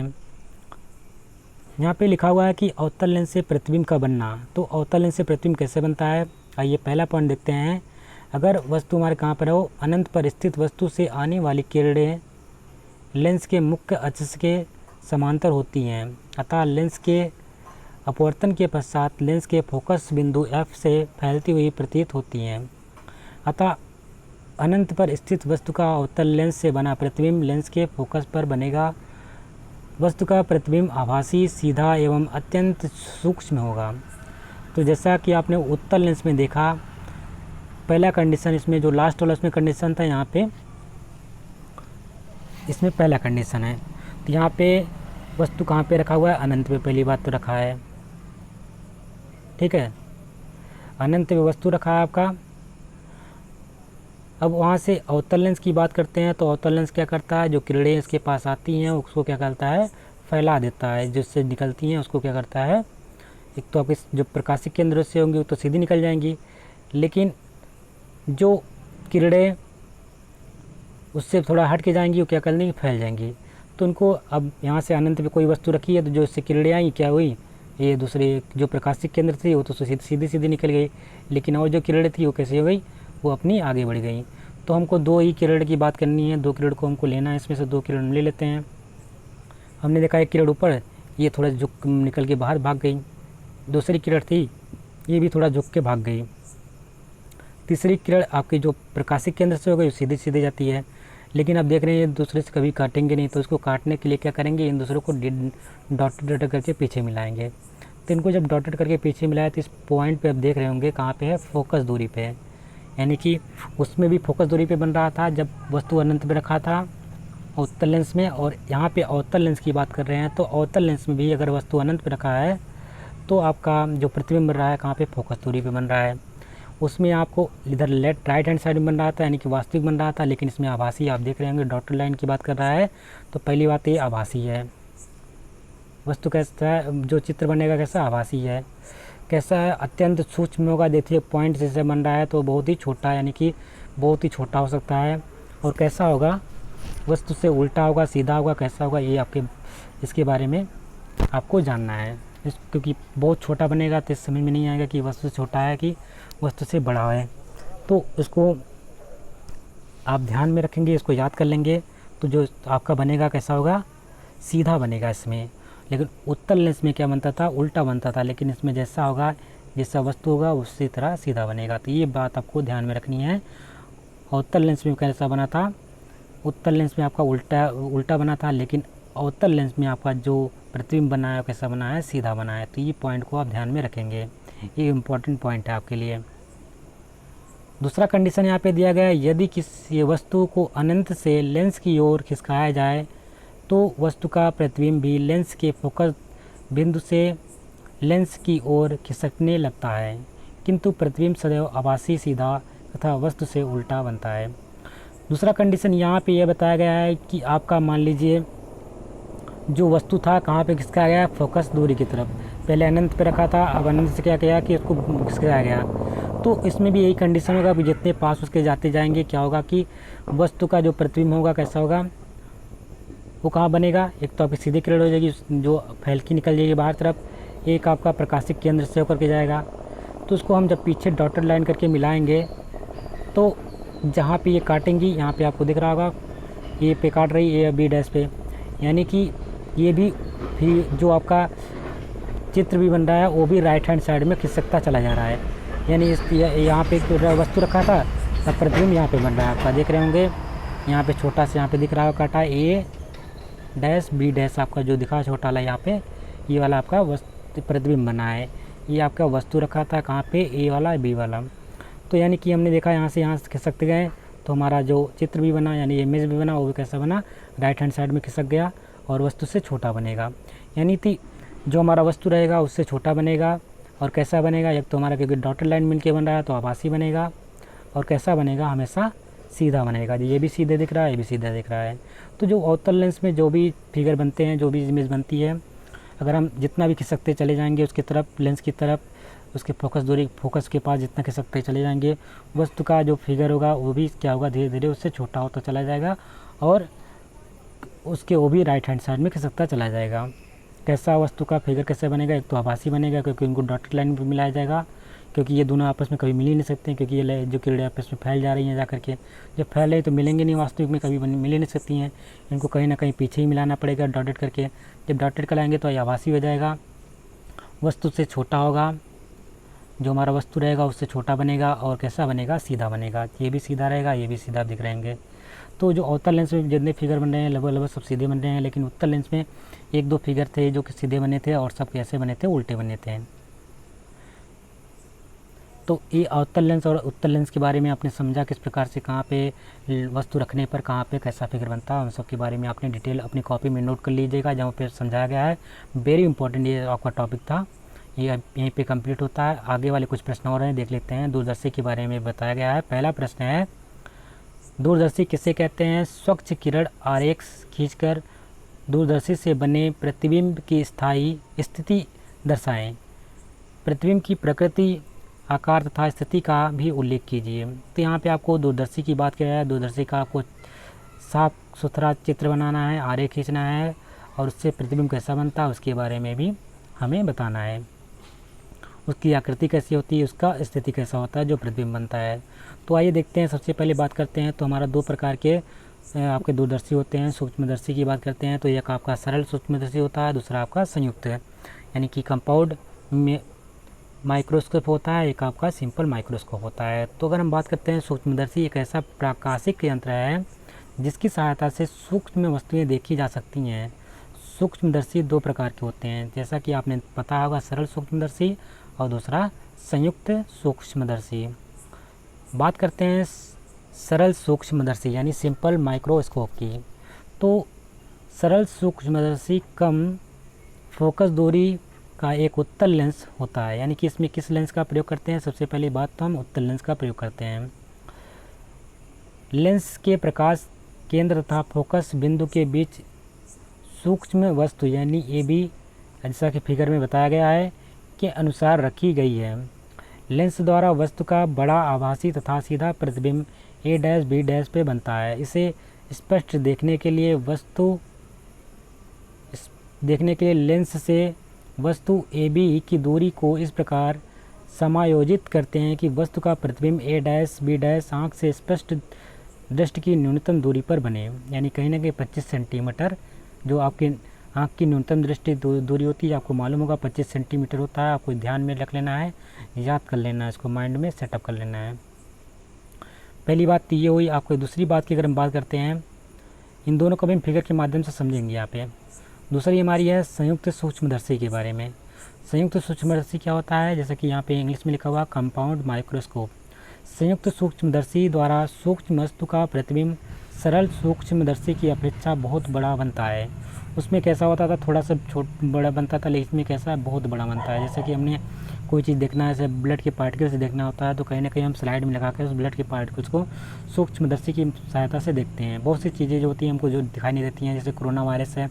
यहाँ पे लिखा हुआ है कि अवतल लेंस से प्रतिबिंब का बनना। तो अवतल लेंस से प्रतिबिंब कैसे बनता है, आइए पहला पॉइंट देखते हैं। अगर वस्तु हमारे कहाँ पर हो, अनंत पर स्थित वस्तु से आने वाली किरणें लेंस के मुख्य अक्ष के समांतर होती हैं, अतः लेंस के अपवर्तन के पश्चात लेंस के फोकस बिंदु F से फैलती हुई प्रतीत होती हैं। अतः अनंत पर स्थित वस्तु का अवतल लेंस से बना प्रतिबिंब लेंस के फोकस पर बनेगा। वस्तु का प्रतिबिंब आभासी, सीधा एवं अत्यंत सूक्ष्म होगा। तो जैसा कि आपने उत्तल लेंस में देखा, पहला कंडीशन इसमें जो लास्ट वाला इसमें कंडीशन था, यहाँ पे इसमें पहला कंडीशन है। तो यहाँ पे वस्तु कहाँ पे रखा हुआ है, अनंत में पहली बात तो रखा है, ठीक है, अनंत में वस्तु रखा है आपका। अब वहाँ से अवतल लेंस की बात करते हैं। तो अवतल लेंस क्या करता है, जो किरणें इसके पास आती हैं उसको क्या करता है, फैला देता है। जिससे निकलती हैं उसको क्या करता है, एक तो आपके जो प्रकाशिक केंद्र से होंगी वो तो सीधी निकल जाएंगी, लेकिन जो किरणें उससे थोड़ा हट के जाएंगी वो क्या कर देंगी, फैल जाएंगी। तो उनको अब यहाँ से अनंत में कोई वस्तु रखी है तो जो इससे किरणें आई क्या हुई, ये दूसरे जो प्रकाशिक केंद्र थी वो तो सीधी सीधी निकल गई, लेकिन और जो किरणें थी वो कैसे हो गई, वो अपनी आगे बढ़ गई। तो हमको दो ही किरण की बात करनी है, दो किरण को हमको लेना है, इसमें से दो किरण ले लेते हैं। हमने देखा एक किरण ऊपर, ये थोड़ा झुक निकल के बाहर भाग गई। दूसरी किरण थी ये भी थोड़ा झुक के भाग गई। तीसरी किरण आपकी जो प्रकाशिक केंद्र से हो गई सीधी सीधी जाती है, लेकिन अब देख रहे हैं ये दूसरे से कभी काटेंगे नहीं, तो इसको काटने के लिए क्या करेंगे, इन दूसरों को डॉटेड करके पीछे मिलाएंगे। तो इनको जब डॉटेड करके पीछे मिलाए तो इस पॉइंट पे आप देख रहे होंगे कहाँ पे है, फोकस दूरी पे है, यानी कि उसमें भी फोकस दूरी पे बन रहा था जब वस्तु अनंत में रखा था अवतल लेंस में, और यहाँ पे अवतल लेंस की बात कर रहे हैं। तो अवतल लेंस में भी अगर वस्तु अनंत में रखा है तो आपका जो प्रतिबिंब बन रहा है कहाँ पे, फोकस दूरी पे बन रहा है। उसमें आपको इधर राइट हैंड साइड में बन रहा था, यानी कि वास्तविक बन रहा था, लेकिन इसमें आभासी आप देख रहे होंगे डॉटेड लाइन की बात कर रहा है। तो पहली बात ये आभासी है, वस्तु कैसा है, जो चित्र बनेगा कैसा, आभासी है। कैसा है, अत्यंत सूक्ष्म होगा। देखिए पॉइंट जैसे बन रहा है तो बहुत ही छोटा, यानी कि बहुत ही छोटा हो सकता है। और कैसा होगा, वस्तु से उल्टा होगा, सीधा होगा, कैसा होगा, ये आपके इसके बारे में आपको जानना है। क्योंकि बहुत छोटा बनेगा तो समझ में नहीं आएगा कि वस्तु छोटा है कि वस्तु से बड़ा है। तो इसको आप ध्यान में रखेंगे, इसको याद कर लेंगे, तो जो आपका बनेगा कैसा होगा, सीधा बनेगा इसमें। लेकिन उत्तल लेंस में क्या बनता था, उल्टा बनता था, लेकिन इसमें जैसा होगा, जैसा वस्तु होगा उसी तरह सीधा बनेगा। तो ये बात आपको ध्यान में रखनी है। और उत्तल लेंस में कैसा बना था, उत्तल लेंस में आपका उल्टा बना था, लेकिन अवतल लेंस में आपका जो प्रतिबिंब बना है कैसा बना है, सीधा बना है। तो ये पॉइंट को आप ध्यान में रखेंगे, ये इम्पोर्टेंट पॉइंट है आपके लिए। दूसरा कंडीशन यहाँ पे दिया गया है, यदि किसी वस्तु को अनंत से लेंस की ओर खिसकाया जाए तो वस्तु का प्रतिबिंब भी लेंस के फोकस बिंदु से लेंस की ओर खिसकने लगता है, किंतु प्रतिबिंब सदैव आभासी, सीधा तथा वस्तु से उल्टा बनता है। दूसरा कंडीशन यहाँ पे यह बताया गया है कि आपका मान लीजिए जो वस्तु था कहाँ पे खिसकाया गया, फोकस दूरी की तरफ। पहले अनंत पे रखा था, अब अनंत से क्या किया कि उसको खिसकाया गया। तो इसमें भी यही कंडीशन होगा कि जितने पास उसके जाते जाएंगे क्या होगा कि वस्तु का जो प्रतिबिंब होगा कैसा होगा, वो कहाँ बनेगा, एक तो आपकी सीधी किरण हो जाएगी जो फैल के निकल जाएगी बाहर तरफ, एक आपका प्रकाशिक केंद्र से होकर के जाएगा। तो उसको हम जब पीछे डॉटेड लाइन करके मिलाएंगे तो जहाँ पे ये काटेंगी, यहाँ पे आपको दिख रहा होगा ये पे काट रही है बी डैश पे, यानी कि ये भी जो आपका चित्र भी बन रहा है वो भी राइट हैंड साइड में खिसकता चला जा रहा है। यानी इस यहाँ पे वस्तु रखा था, तब प्रतिबिंब यहाँ पे बन रहा है आपका, देख रहे होंगे यहाँ पे छोटा सा यहाँ पे दिख रहा है काटा ए डैश बी डैश आपका जो दिखा छोटा वाला, यहाँ पे ये वाला आपका वस्तु प्रतिबिंब बना है। ये आपका वस्तु रखा था कहाँ पे, ए वाला बी वाला। तो यानी कि हमने देखा यहाँ से खिसकते गए तो हमारा जो चित्र भी बना यानी इमेज भी बना वो भी कैसा बना, राइट हैंड साइड में खिसक गया और वस्तु से छोटा बनेगा। यानी कि जो हमारा वस्तु रहेगा उससे छोटा बनेगा। और कैसा बनेगा, एक तो हमारा क्योंकि डॉटेड लाइन मिल के बन रहा है तो आभासी बनेगा, और कैसा बनेगा, हमेशा सीधा बनेगा। ये भी सीधे दिख रहा है, ये भी सीधा दिख रहा है। तो जो अवतल लेंस में जो भी फिगर बनते हैं, जो भी इमेज बनती है, अगर हम जितना भी खिसकते चले जाएंगे उसकी तरफ, लेंस की तरफ, उसके फोकस के पास जितना खिसकते चले जाएंगे, वस्तु का जो फिगर होगा वो भी क्या होगा, धीरे धीरे उससे छोटा होता चला जाएगा और उसके वो भी राइट हैंड साइड में खिसकता चला जाएगा। कैसा वस्तु का फिगर कैसे बनेगा, एक तो आभासी बनेगा क्योंकि उनको डॉटेड लाइन पर मिलाया जाएगा, क्योंकि ये दोनों आपस में कभी मिल ही नहीं सकते हैं, क्योंकि ये जो किरणें आपस में फैल जा रही हैं जा करके, जब फैल रही तो मिलेंगे नहीं, वास्तविक में कभी मिल ही नहीं सकती हैं। इनको कहीं ना कहीं पीछे ही मिलाना पड़ेगा डॉटेड करके। जब डॉटेड कराएंगे तो ये आभासी हो जाएगा, वस्तु से छोटा होगा, जो हमारा वस्तु रहेगा उससे छोटा बनेगा, और कैसा बनेगा, सीधा बनेगा। ये भी सीधा रहेगा, ये भी सीधा दिख रहेंगे। तो जो अवतल लेंस में जितने फिगर बन रहे हैं लगभग सब सीधे बन रहे हैं, लेकिन उत्तल लेंस में एक दो फिगर थे जो कि सीधे बने थे और सब कैसे बने थे, उल्टे बने थे। तो ये अवतल लेंस और उत्तल लेंस के बारे में आपने समझा किस प्रकार से कहाँ पे वस्तु रखने पर कहाँ पे कैसा फिगर बनता है, उन सब के बारे में आपने डिटेल अपनी कॉपी में नोट कर लीजिएगा जहाँ पे समझाया गया है। वेरी इंपॉर्टेंट ये आपका टॉपिक था, ये यहीं पे कंप्लीट होता है। आगे वाले कुछ प्रश्न और हैं, देख लेते हैं। दूरदर्शी के बारे में बताया गया है। पहला प्रश्न है, दूरदर्शी किसे कहते हैं? स्वच्छ किरण आरेख खींचकर दूरदर्शी से बने प्रतिबिंब की स्थायी स्थिति दर्शाएं। प्रतिबिंब की प्रकृति, आकार तथा स्थिति का भी उल्लेख कीजिए। तो यहाँ पे आपको दूरदर्शी की बात किया है। दूरदर्शी का आपको साफ सुथरा चित्र बनाना है, आरेख खींचना है, और उससे प्रतिबिंब कैसा बनता है उसके बारे में भी हमें बताना है। उसकी आकृति कैसी होती है, उसका स्थिति कैसा होता है जो प्रतिबिंब बनता है। तो आइए देखते हैं। सबसे पहले बात करते हैं तो हमारा दो प्रकार के आपके दूरदर्शी होते हैं। सूक्ष्मदर्शी की बात करते हैं तो एक आपका सरल सूक्ष्मदर्शी होता है, दूसरा आपका संयुक्त है, यानी कि कंपाउंड में माइक्रोस्कोप होता है, एक आपका सिंपल माइक्रोस्कोप होता है। तो अगर हम बात करते हैं सूक्ष्मदर्शी, एक ऐसा प्रकाशिक यंत्र है जिसकी सहायता से सूक्ष्म वस्तुएं देखी जा सकती हैं। सूक्ष्मदर्शी दो प्रकार के होते हैं, जैसा कि आपने पता होगा, सरल सूक्ष्मदर्शी और दूसरा संयुक्त सूक्ष्मदर्शी। बात करते हैं सरल सूक्ष्मदर्शी यानी सिंपल माइक्रोस्कोप की। तो सरल सूक्ष्मदर्शी कम फोकस दूरी का एक उत्तल लेंस होता है, यानी कि इसमें किस लेंस का प्रयोग करते हैं? सबसे पहली बात तो हम उत्तल लेंस का प्रयोग करते हैं। लेंस के प्रकाश केंद्र तथा फोकस बिंदु के बीच सूक्ष्म वस्तु यानी ए बी, जैसा कि फिगर में बताया गया है, के अनुसार रखी गई है। लेंस द्वारा वस्तु का बड़ा आभासी तथा सीधा प्रतिबिंब ए डैश बी डैश पे बनता है। इसे स्पष्ट देखने के लिए लेंस से वस्तु ए बी की दूरी को इस प्रकार समायोजित करते हैं कि वस्तु का प्रतिबिंब ए डैश बी डैश आँख से स्पष्ट दृष्टि की न्यूनतम दूरी पर बने। यानी कहीं ना कहीं 25 सेंटीमीटर जो आपकी आँख की न्यूनतम दृष्टि दूरी होती है, आपको मालूम होगा 25 सेंटीमीटर होता है। आपको ध्यान में रख लेना है, याद कर लेना है, इसको माइंड में सेटअप कर लेना है। पहली बात तो ये हुई आपको। दूसरी बात की अगर हम बात करते हैं, इन दोनों को भी हम फिगर के माध्यम से समझेंगे यहाँ पे। दूसरी हमारी है संयुक्त सूक्ष्मदर्शी के बारे में। संयुक्त सूक्ष्मदर्शी क्या होता है, जैसे कि यहाँ पे इंग्लिश में लिखा हुआ कंपाउंड माइक्रोस्कोप। संयुक्त सूक्ष्मदर्शी द्वारा सूक्ष्म वस्तु का प्रतिबिंब सरल सूक्ष्मदर्शी की अपेक्षा बहुत बड़ा बनता है। उसमें कैसा होता था, थोड़ा सा बड़ा बनता था, लेकिन इसमें कैसा बहुत बड़ा बनता है। जैसे कि हमने कोई चीज़ देखना है, जैसे ब्लड के पार्टिकल्स देखना होता है, तो कहीं ना कहीं हम स्लाइड में लगा कर उस ब्लड के पार्टिकल्स को सूक्ष्मदर्शी की सहायता से देखते हैं। बहुत सी चीज़ें जो होती हैं हमको जो दिखाई नहीं देती हैं, जैसे कोरोना वायरस है,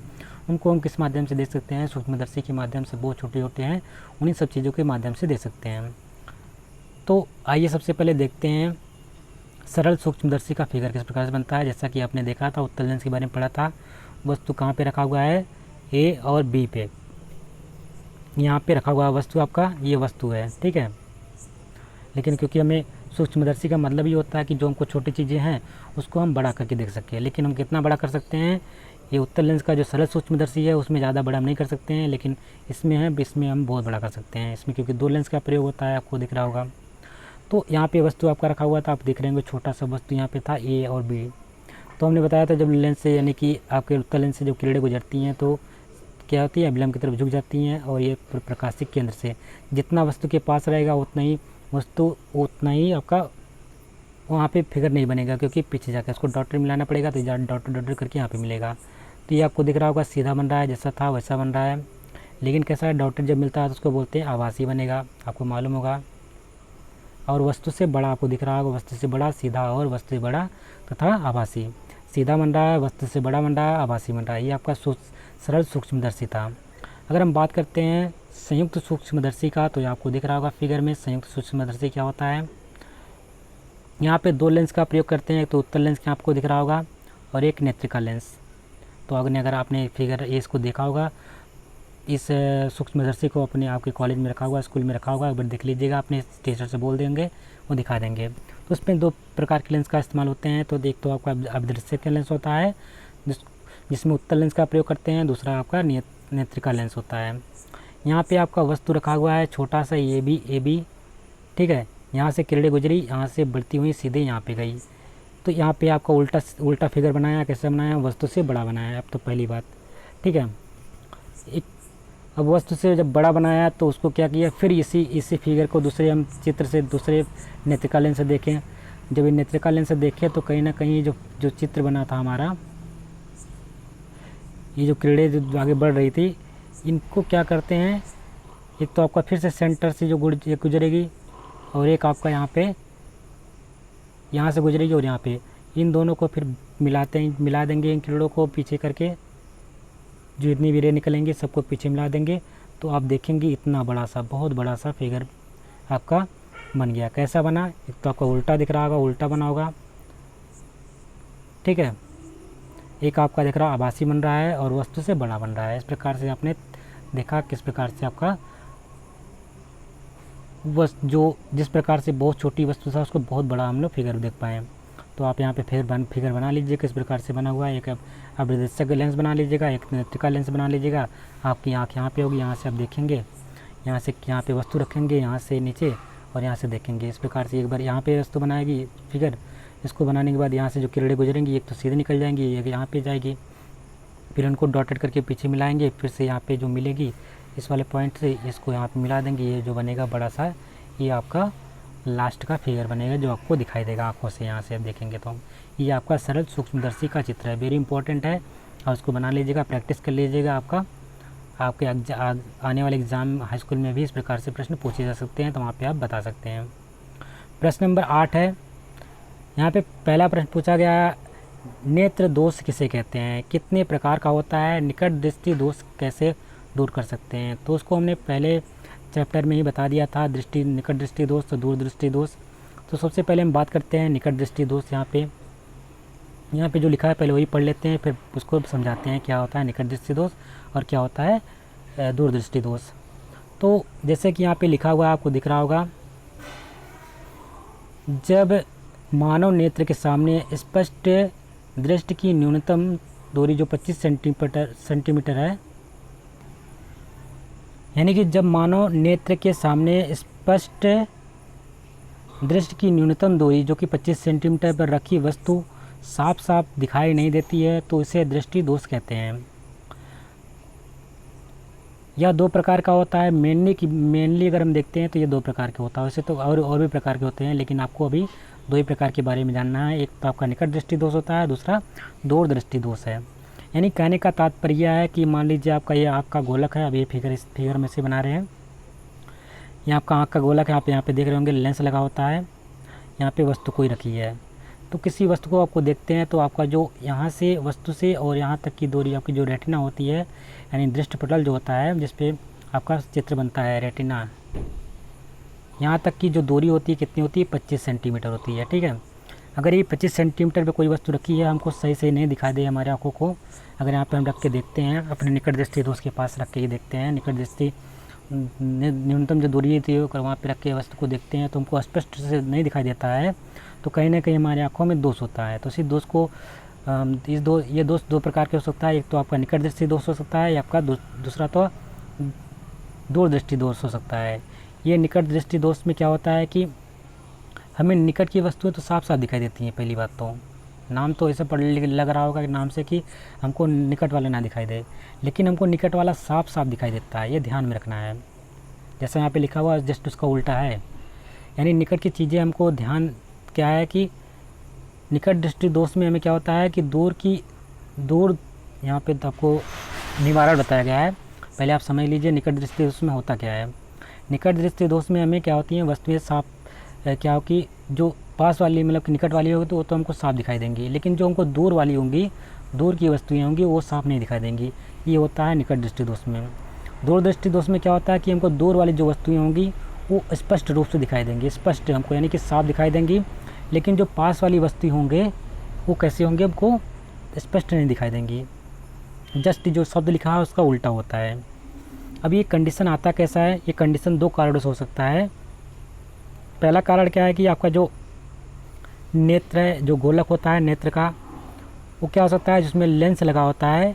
उनको हम किस माध्यम से देख सकते हैं, सूक्ष्मदर्शी के माध्यम से। बहुत छोटे होते हैं, उन्हीं सब चीज़ों के माध्यम से देख सकते हैं। तो आइए सबसे पहले देखते हैं सरल सूक्ष्मदर्शी का फिगर किस प्रकार से बनता है। जैसा कि आपने देखा था, उत्तल लेंस के बारे में पढ़ा था। वस्तु कहाँ पे रखा हुआ है, ए और बी पे, यहाँ पे रखा हुआ वस्तु आपका ये वस्तु है, ठीक है। लेकिन क्योंकि हमें सूक्ष्मदर्शी का मतलब ये होता है कि जो हमको छोटी चीज़ें हैं उसको हम बड़ा करके देख सकें। लेकिन हम कितना बड़ा कर सकते हैं, ये उत्तल लेंस का जो सरल सूक्ष्मदर्शी है उसमें ज़्यादा बड़ा हम नहीं कर सकते हैं, लेकिन इसमें है, इसमें हम बहुत बड़ा कर सकते हैं। इसमें क्योंकि 2 लेंस का प्रयोग होता है, आपको दिख रहा होगा। तो यहाँ पे वस्तु आपका रखा हुआ था, आप देख रहे होंगे छोटा सा वस्तु यहाँ पे था ए और बी। तो हमने बताया था जब लेंस से, यानी कि आपके उत्तल लेंस से जब किरणें गुजरती हैं तो क्या होती है, अभिलंब की तरफ झुक जाती हैं, और ये प्रकाशिक केंद्र से जितना वस्तु के पास रहेगा उतना ही आपका वहाँ पे फिगर नहीं बनेगा, क्योंकि पीछे जाकर उसको डॉटर मिलाना पड़ेगा, तो डॉटर डॉटर करके यहाँ पे मिलेगा। तो ये आपको दिख रहा होगा सीधा बन रहा है, जैसा था वैसा बन रहा है। लेकिन कैसा है, डॉटर जब मिलता है तो उसको बोलते हैं आभासी बनेगा, आपको मालूम होगा। और वस्तु से बड़ा आपको दिख रहा होगा, वस्तु से बड़ा सीधा और वस्तु से बड़ा तथा आभासी। सीधा बन रहा है, वस्तु से बड़ा बन रहा है, आभासी बन रहा है। ये आपका सरल सूक्ष्मदर्शी था। अगर हम बात करते हैं संयुक्त सूक्ष्मदर्शी का, तो ये आपको दिख रहा होगा फिगर में संयुक्त सूक्ष्मदर्शी क्या होता है। यहाँ पे 2 लेंस का प्रयोग करते हैं, एक तो उत्तल लेंस आपको दिख रहा होगा और एक नेत्रिका लेंस। तो अगर आपने फिगर ए इसको देखा होगा, इस सूक्ष्मदर्शी को अपने आपके कॉलेज में रखा हुआ, स्कूल में रखा हुआ, एक बार देख लीजिएगा, अपने टीचर से बोल देंगे, वो दिखा देंगे। तो उसमें 2 प्रकार के लेंस का इस्तेमाल होते हैं। तो एक तो आपका अभिदृश्य लेंस होता है जिसमें उत्तल लेंस का प्रयोग करते हैं, दूसरा आपका नेत्रिका लेंस होता है। यहाँ पे आपका वस्तु रखा हुआ है छोटा सा ए बी, ठीक है। यहाँ से किरणें गुजरी, यहाँ से बढ़ती हुई सीधे यहाँ पे गई। तो यहाँ पे आपका उल्टा फिगर बनाया, कैसे बनाया, वस्तु से बड़ा बनाया। अब तो पहली बात, ठीक है। अब वस्तु से जब बड़ा बनाया तो उसको क्या किया, फिर इसी फिगर को दूसरे हम चित्र से, दूसरे नेत्रिका लेंस से देखें। जब ये नेत्रिका लेंस से देखें तो कहीं ना कहीं जो चित्र बना था हमारा, ये जो किरणें जो आगे बढ़ रही थी, इनको क्या करते हैं, एक तो आपका फिर से सेंटर से जो गुजरेगी, और एक आपका यहाँ से गुजरेगी, और यहाँ पे इन दोनों को फिर मिला देंगे, इन किरणों को पीछे करके, जो इतनी भी रे निकलेंगे सबको पीछे मिला देंगे। तो आप देखेंगे इतना बड़ा सा, बहुत बड़ा सा फिगर आपका बन गया। कैसा बना, एक तो आपका उल्टा दिख रहा होगा, उल्टा बना होगा, ठीक है। एक आपका दिख रहा आभासी बन रहा है और वस्तु से बड़ा बन रहा है। इस प्रकार से आपने देखा किस प्रकार से आपका जिस प्रकार से बहुत छोटी वस्तु था उसको बहुत बड़ा हम लोग फिगर देख पाएँ। तो आप यहाँ पे फिगर बना लीजिए किस प्रकार से बना हुआ है। एक अभिदृश्य लेंस बना लीजिएगा, एक नेत्रिका लेंस बना लीजिएगा। आपकी आँख यहाँ पे होगी, यहाँ से आप देखेंगे, यहाँ से यहाँ पे वस्तु रखेंगे, यहाँ से नीचे और यहाँ से देखेंगे। इस प्रकार से एक बार यहाँ पे वस्तु बनाएगी फिगर, इसको बनाने के बाद यहाँ से जो किरणें गुजरेंगी, एक तो सीधे निकल जाएंगी, एक यहाँ पे जाएगी, फिर उनको डॉटेड करके पीछे मिलाएंगे, फिर से यहाँ पे जो मिलेगी इस वाले पॉइंट से इसको यहाँ पे मिला देंगे। ये जो बनेगा बड़ा सा, ये आपका लास्ट का फिगर बनेगा जो आपको दिखाई देगा आँखों से। यहाँ से आप देखेंगे तो ये आपका सरल सूक्ष्मदर्शी का चित्र है, वेरी इंपॉर्टेंट है, और उसको बना लीजिएगा, प्रैक्टिस कर लीजिएगा। आपके आने वाले एग्ज़ाम हाई स्कूल में भी इस प्रकार से प्रश्न पूछे जा सकते हैं, तो वहाँ पे आप बता सकते हैं। प्रश्न नंबर 8 है, यहाँ पे पहला प्रश्न पूछा गया, नेत्र दोष किसे कहते हैं, कितने प्रकार का होता है, निकट दृष्टि दोष कैसे दूर कर सकते हैं। तो उसको हमने पहले चैप्टर में ही बता दिया था, निकट दृष्टि दोष तो दूर दृष्टि दोष। तो सबसे पहले हम बात करते हैं निकट दृष्टि दोष। यहाँ पे जो लिखा है पहले वही पढ़ लेते हैं, फिर उसको समझाते हैं क्या होता है निकट दृष्टि दोष और क्या होता है दूर दृष्टि दोष। तो जैसे कि यहाँ पे लिखा हुआ आपको दिख रहा होगा, जब मानव नेत्र के सामने स्पष्ट दृष्टि की न्यूनतम दूरी जो 25 सेंटीमीटर है, यानी कि जब मानव नेत्र के सामने स्पष्ट दृष्टि की न्यूनतम दूरी जो कि 25 सेंटीमीटर पर रखी वस्तु साफ साफ दिखाई नहीं देती है तो इसे दृष्टि दोष कहते हैं। यह दो प्रकार का होता है। मेनली अगर हम देखते हैं तो ये दो प्रकार के होता है। वैसे तो और भी प्रकार के होते हैं, लेकिन आपको अभी दो ही प्रकार के बारे में जानना है। एक तो आपका निकट दृष्टि दोष होता है, दूसरा दूर दृष्टि दोष है। यानी कहने का तात्पर्य है कि मान लीजिए आपका ये आँख का गोलक है, अभी ये इस फिगर में से बना रहे हैं। ये आपका आँख का गोलक है, आप यहाँ पे देख रहे होंगे लेंस लगा होता है, यहाँ पे वस्तु कोई रखी है। तो किसी वस्तु को आपको देखते हैं तो आपका जो यहाँ से वस्तु से और यहाँ तक की दूरी आपकी जो रेटिना होती है, यानी दृष्टिपटल जो होता है जिस पे आपका चित्र बनता है रेटिना, यहाँ तक की जो दूरी होती है कितनी होती है, 25 सेंटीमीटर होती है। ठीक है, अगर ये 25 सेंटीमीटर पे कोई वस्तु रखी है, हमको सही से नहीं दिखाई दे हमारी आँखों को, अगर यहाँ पे हम रख के देखते हैं, अपने निकट दृष्टि दोष के पास रख के ये देखते हैं, निकट दृष्टि न्यूनतम जो दूरी थी अगर वहाँ पे रख के वस्तु को देखते हैं तो हमको स्पष्ट से नहीं दिखाई देता है, तो कहीं ना कहीं हमारी आँखों में दोष होता है। तो इसी दोष को ये दोष दो प्रकार के हो सकता है। एक तो आपका निकट दृष्टि दोष हो सकता है, या आपका दूसरा तो दूर दृष्टि दोष हो सकता है। ये निकट दृष्टि दोष में क्या होता है कि हमें निकट की वस्तुएं तो साफ साफ दिखाई देती हैं। पहली बात तो नाम तो ऐसे पढ़ लग रहा होगा कि नाम से कि हमको निकट वाला ना दिखाई दे, लेकिन हमको निकट वाला साफ साफ दिखाई देता है, ये ध्यान में रखना है। जैसे यहाँ पे लिखा हुआ जस्ट उसका उल्टा है, यानी निकट की चीज़ें हमको ध्यान क्या है कि निकट दृष्टि दोष में हमें क्या होता है कि दूर यहाँ पे तो आपको निवारण बताया गया है। पहले आप समझ लीजिए निकट दृष्टि दोष में होता क्या है। निकट दृष्टि दोष में हमें क्या होती हैं वस्तुएं साफ क्या हो कि जो पास वाली मतलब कि निकट वाली होगी तो वो तो हमको साफ दिखाई देंगी, लेकिन जो हमको दूर वाली होंगी, दूर की वस्तुएं होंगी वो साफ नहीं दिखाई देंगी। ये होता है निकट दृष्टि दोष में। दूर दृष्टि दोष में क्या होता है कि हमको दूर वाली जो वस्तुएं होंगी वो स्पष्ट रूप से दिखाई देंगी, स्पष्ट हमको यानी कि साफ दिखाई देंगी, लेकिन जो पास वाली वस्तु होंगे वो कैसे होंगे हमको स्पष्ट नहीं दिखाई देंगी। जस्ट जो शब्द लिखा है उसका उल्टा होता है। अब ये कंडीशन आता कैसा है, ये कंडीशन दो कारणों से हो सकता है। पहला कारण क्या है कि आपका जो नेत्र है, जो गोलक होता है नेत्र का, वो क्या हो सकता है जिसमें लेंस लगा होता है।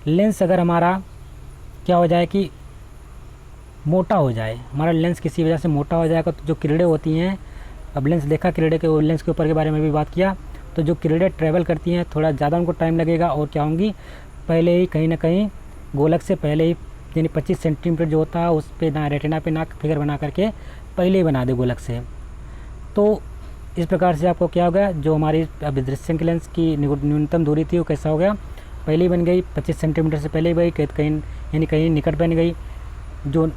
लेंस अगर हमारा क्या हो जाए कि मोटा हो जाए, हमारा लेंस किसी वजह से मोटा हो जाएगा तो जो किरणें होती हैं, अब लेंस देखा किरणें के लेंस के ऊपर के बारे में भी बात किया, तो जो किरणें ट्रैवल करती हैं थोड़ा ज़्यादा उनको टाइम लगेगा और क्या होंगी पहले ही कहीं ना कहीं गोलक से पहले ही यानी 25 सेंटीमीटर जो होता है उस पर ना रेटिना पे ना फिगर बना करके पहले ही बना दे गोलक से। तो इस प्रकार से आपको क्या होगा, जो हमारी अभी दृश्यंक लेंस की न्यूनतम दूरी थी वो कैसा हो गया, पहले ही बन गई 25 सेंटीमीटर से पहले ही बनी, कहीं यानी कहीं निकट बन गई। जो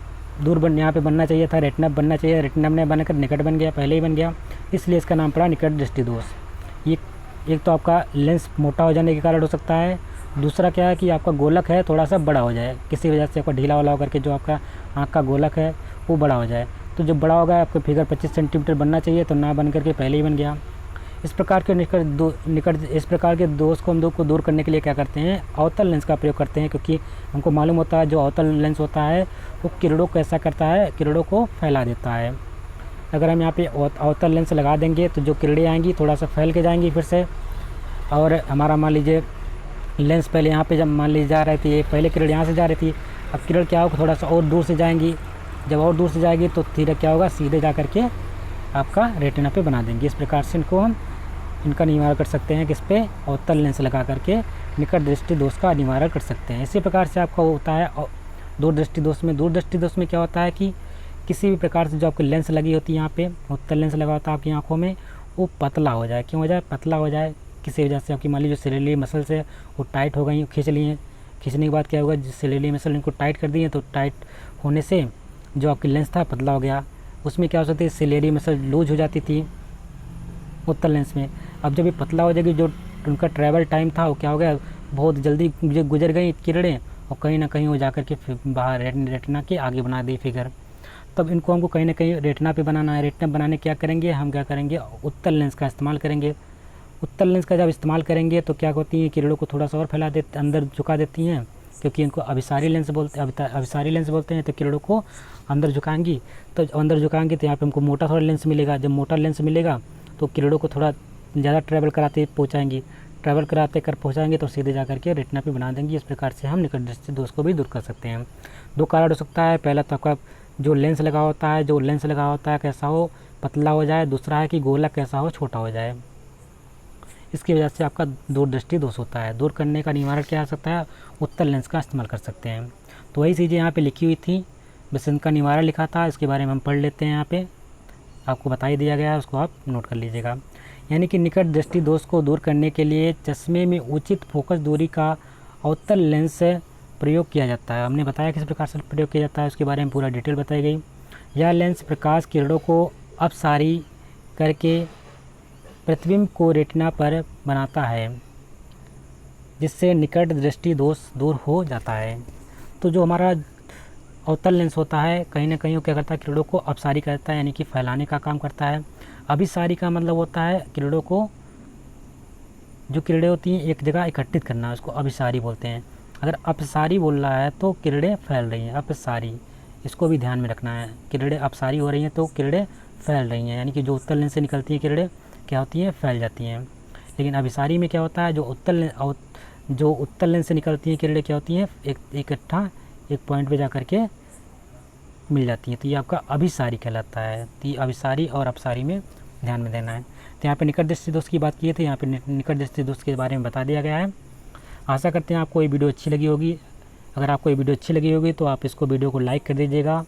दूर बन यहाँ पे बनना चाहिए था, रेटिना बनना चाहिए, रेटिना ने बनकर निकट बन गया, पहले ही बन गया, इसलिए इसका नाम पड़ा निकट दृष्टि दोष। ये एक तो आपका लेंस मोटा हो जाने के कारण हो सकता है, दूसरा क्या है कि आपका गोलक है थोड़ा सा बड़ा हो जाए, किसी वजह से आपका ढीला वाला होकर के जो आपका आँख का गोलक है वो बड़ा हो जाए। तो जब बड़ा होगा आपको फिगर 25 सेंटीमीटर बनना चाहिए तो ना बन करके पहले ही बन गया। इस प्रकार के इस प्रकार के दोष को हम दूर करने के लिए क्या करते हैं, अवतल लेंस का प्रयोग करते हैं, क्योंकि हमको मालूम होता है जो अवतल लेंस होता है वो किरणों को ऐसा करता है, किरणों को फैला देता है। अगर हम यहाँ पे अवतल लेंस लगा देंगे तो जो किरणें आएंगी थोड़ा सा फैल के जाएंगी फिर से, और हमारा मान लीजिए लेंस पहले यहाँ पे जब मान लीजिए जा रही थी, पहले किरण यहाँ से जा रही थी, अब किरण क्या होगा थोड़ा सा और दूर से जाएंगी, जब और दूर से जाएगी तो धीरे क्या होगा सीधे जा करके आपका रेटिना पे बना देंगे। इस प्रकार से इनका निवारण कर सकते हैं, किस पे अवतल लेंस लगा करके निकट दृष्टि दोष का निवारण कर सकते हैं। इसी प्रकार से आपका होता है दूर दृष्टि दोष में। दूर दृष्टि दोष में क्या होता है कि किसी भी प्रकार से जो आपकी लेंस लगी होती है यहाँ पे अवतल लेंस लगा होता है आपकी आँखों में, वो पतला हो जाए। क्यों हो जाए, पतला हो जाए, किसी वजह से आपकी मान लीजिए जो सेरेली मसल्स है वो टाइट हो गई, खींच ली हैं, खींचने के बाद क्या होगा सेरेली मसल इनको टाइट कर दी है, तो टाइट होने से जो आपकी लेंस था पतला हो गया, उसमें क्या हो सकती है सिलेरी मसल लूज हो जाती थी उत्तल लेंस में। अब जब ये पतला हो जाएगी, जो उनका ट्रैवल टाइम था वो क्या हो गया बहुत जल्दी गुजर गई किरणें, और कहीं ना कहीं वो जाकर के बाहर रेटिना के आगे बना दी फिगर। तब इनको हमको कहीं ना कहीं रेटिना पे बनाना है। रेटिना बनाने क्या करेंगे, हम क्या करेंगे उत्तल लेंस का इस्तेमाल करेंगे। उत्तल लेंस का जब इस्तेमाल करेंगे तो क्या होती है किरणों को थोड़ा सा और फैला देते, अंदर झुका देती हैं, क्योंकि इनको अभिसारी लेंस बोलते हैं। तो किरणों को अंदर झुकाएंगी, तो यहाँ पे हमको मोटा थोड़ा लेंस मिलेगा। जब मोटा लेंस मिलेगा तो किरणों को थोड़ा ज़्यादा ट्रैवल कराते पहुँचाएंगे तो सीधे जा करके रेटिना पे बना देंगी। इस प्रकार से हम निकट दृष्टि दोष को भी दूर कर सकते हैं। 2 कारण हो सकता है, पहला तो आपका जो लेंस लगा होता है कैसा हो, पतला हो जाए, दूसरा है कि गोलक कैसा हो, छोटा हो जाए। इसकी वजह से आपका दूरदृष्टि दोष होता है। दूर करने का निवारण क्या हो सकता है, उत्तल लेंस का इस्तेमाल कर सकते हैं। तो वही चीज़ें यहाँ पे लिखी हुई थी, बस इनका निवारण लिखा था, इसके बारे में हम पढ़ लेते हैं। यहाँ पे आपको बता ही दिया गया है, उसको आप नोट कर लीजिएगा। यानी कि निकट दृष्टि दोष को दूर करने के लिए चश्मे में उचित फोकस दूरी का अवतल लेंस प्रयोग किया जाता है। हमने बताया किस प्रकार से प्रयोग किया जाता है, उसके बारे में पूरा डिटेल बताई गई। यह लेंस प्रकाश किरणों को अपसारी करके प्रतिबिंब को रेटिना पर बनाता है, जिससे निकट दृष्टि दोष दूर हो जाता है। तो जो हमारा अवतल लेंस होता है कहीं ना कहीं वो क्या करता है, किरणों को अपसारी करता है, यानी कि फैलाने का काम करता है। अभिसारी का मतलब होता है किरणों को, जो किरणें होती हैं एक जगह इकट्ठित करना, उसको अभिसारी बोलते हैं। अगर अपसारी बोल रहा है तो किरणें फैल रही हैं, अपसारी, इसको भी ध्यान में रखना है। किरणें अपसारी हो रही हैं तो किरणें फैल रही हैं, यानी कि जो उत्तल लेंस से निकलती हैं किरणें क्या होती हैं, फैल जाती हैं। लेकिन अभिसारी में क्या होता है, जो उत्तल लेंस से निकलती हैं किरणें क्या होती हैं, इकट्ठा एक पॉइंट पे जा कर के मिल जाती हैं। तो ये आपका अभिसारी कहलाता है। तो ये अभिसारी और अपसारी में ध्यान में देना है। तो यहाँ पे निकट दृष्टि दोष की बात की थी, यहाँ पे निकट दृष्टि दोष के बारे में बता दिया गया है। आशा करते हैं आपको ये वीडियो अच्छी लगी होगी। अगर आपको ये वीडियो अच्छी लगी होगी तो आप इसको वीडियो को लाइक कर दीजिएगा,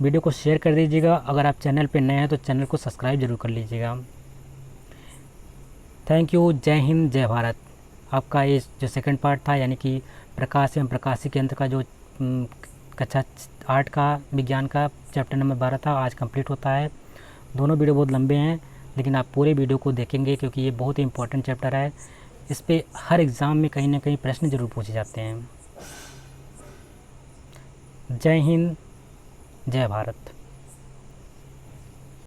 वीडियो को शेयर कर दीजिएगा। अगर आप चैनल पर नए हैं तो चैनल को सब्सक्राइब जरूर कर लीजिएगा। Thank you. जय हिंद, जय भारत। आपका ये जो सेकंड पार्ट था, यानी कि प्रकाश एवं प्रकाशी केंद्र का जो कक्षा 8 का विज्ञान का चैप्टर नंबर 12 था, आज कंप्लीट होता है। दोनों वीडियो बहुत लंबे हैं, लेकिन आप पूरे वीडियो को देखेंगे क्योंकि ये बहुत ही इंपॉर्टेंट चैप्टर है। इस पे हर एग्ज़ाम में कहीं ना कहीं प्रश्न जरूर पूछे जाते हैं। जय हिंद, जय भारत।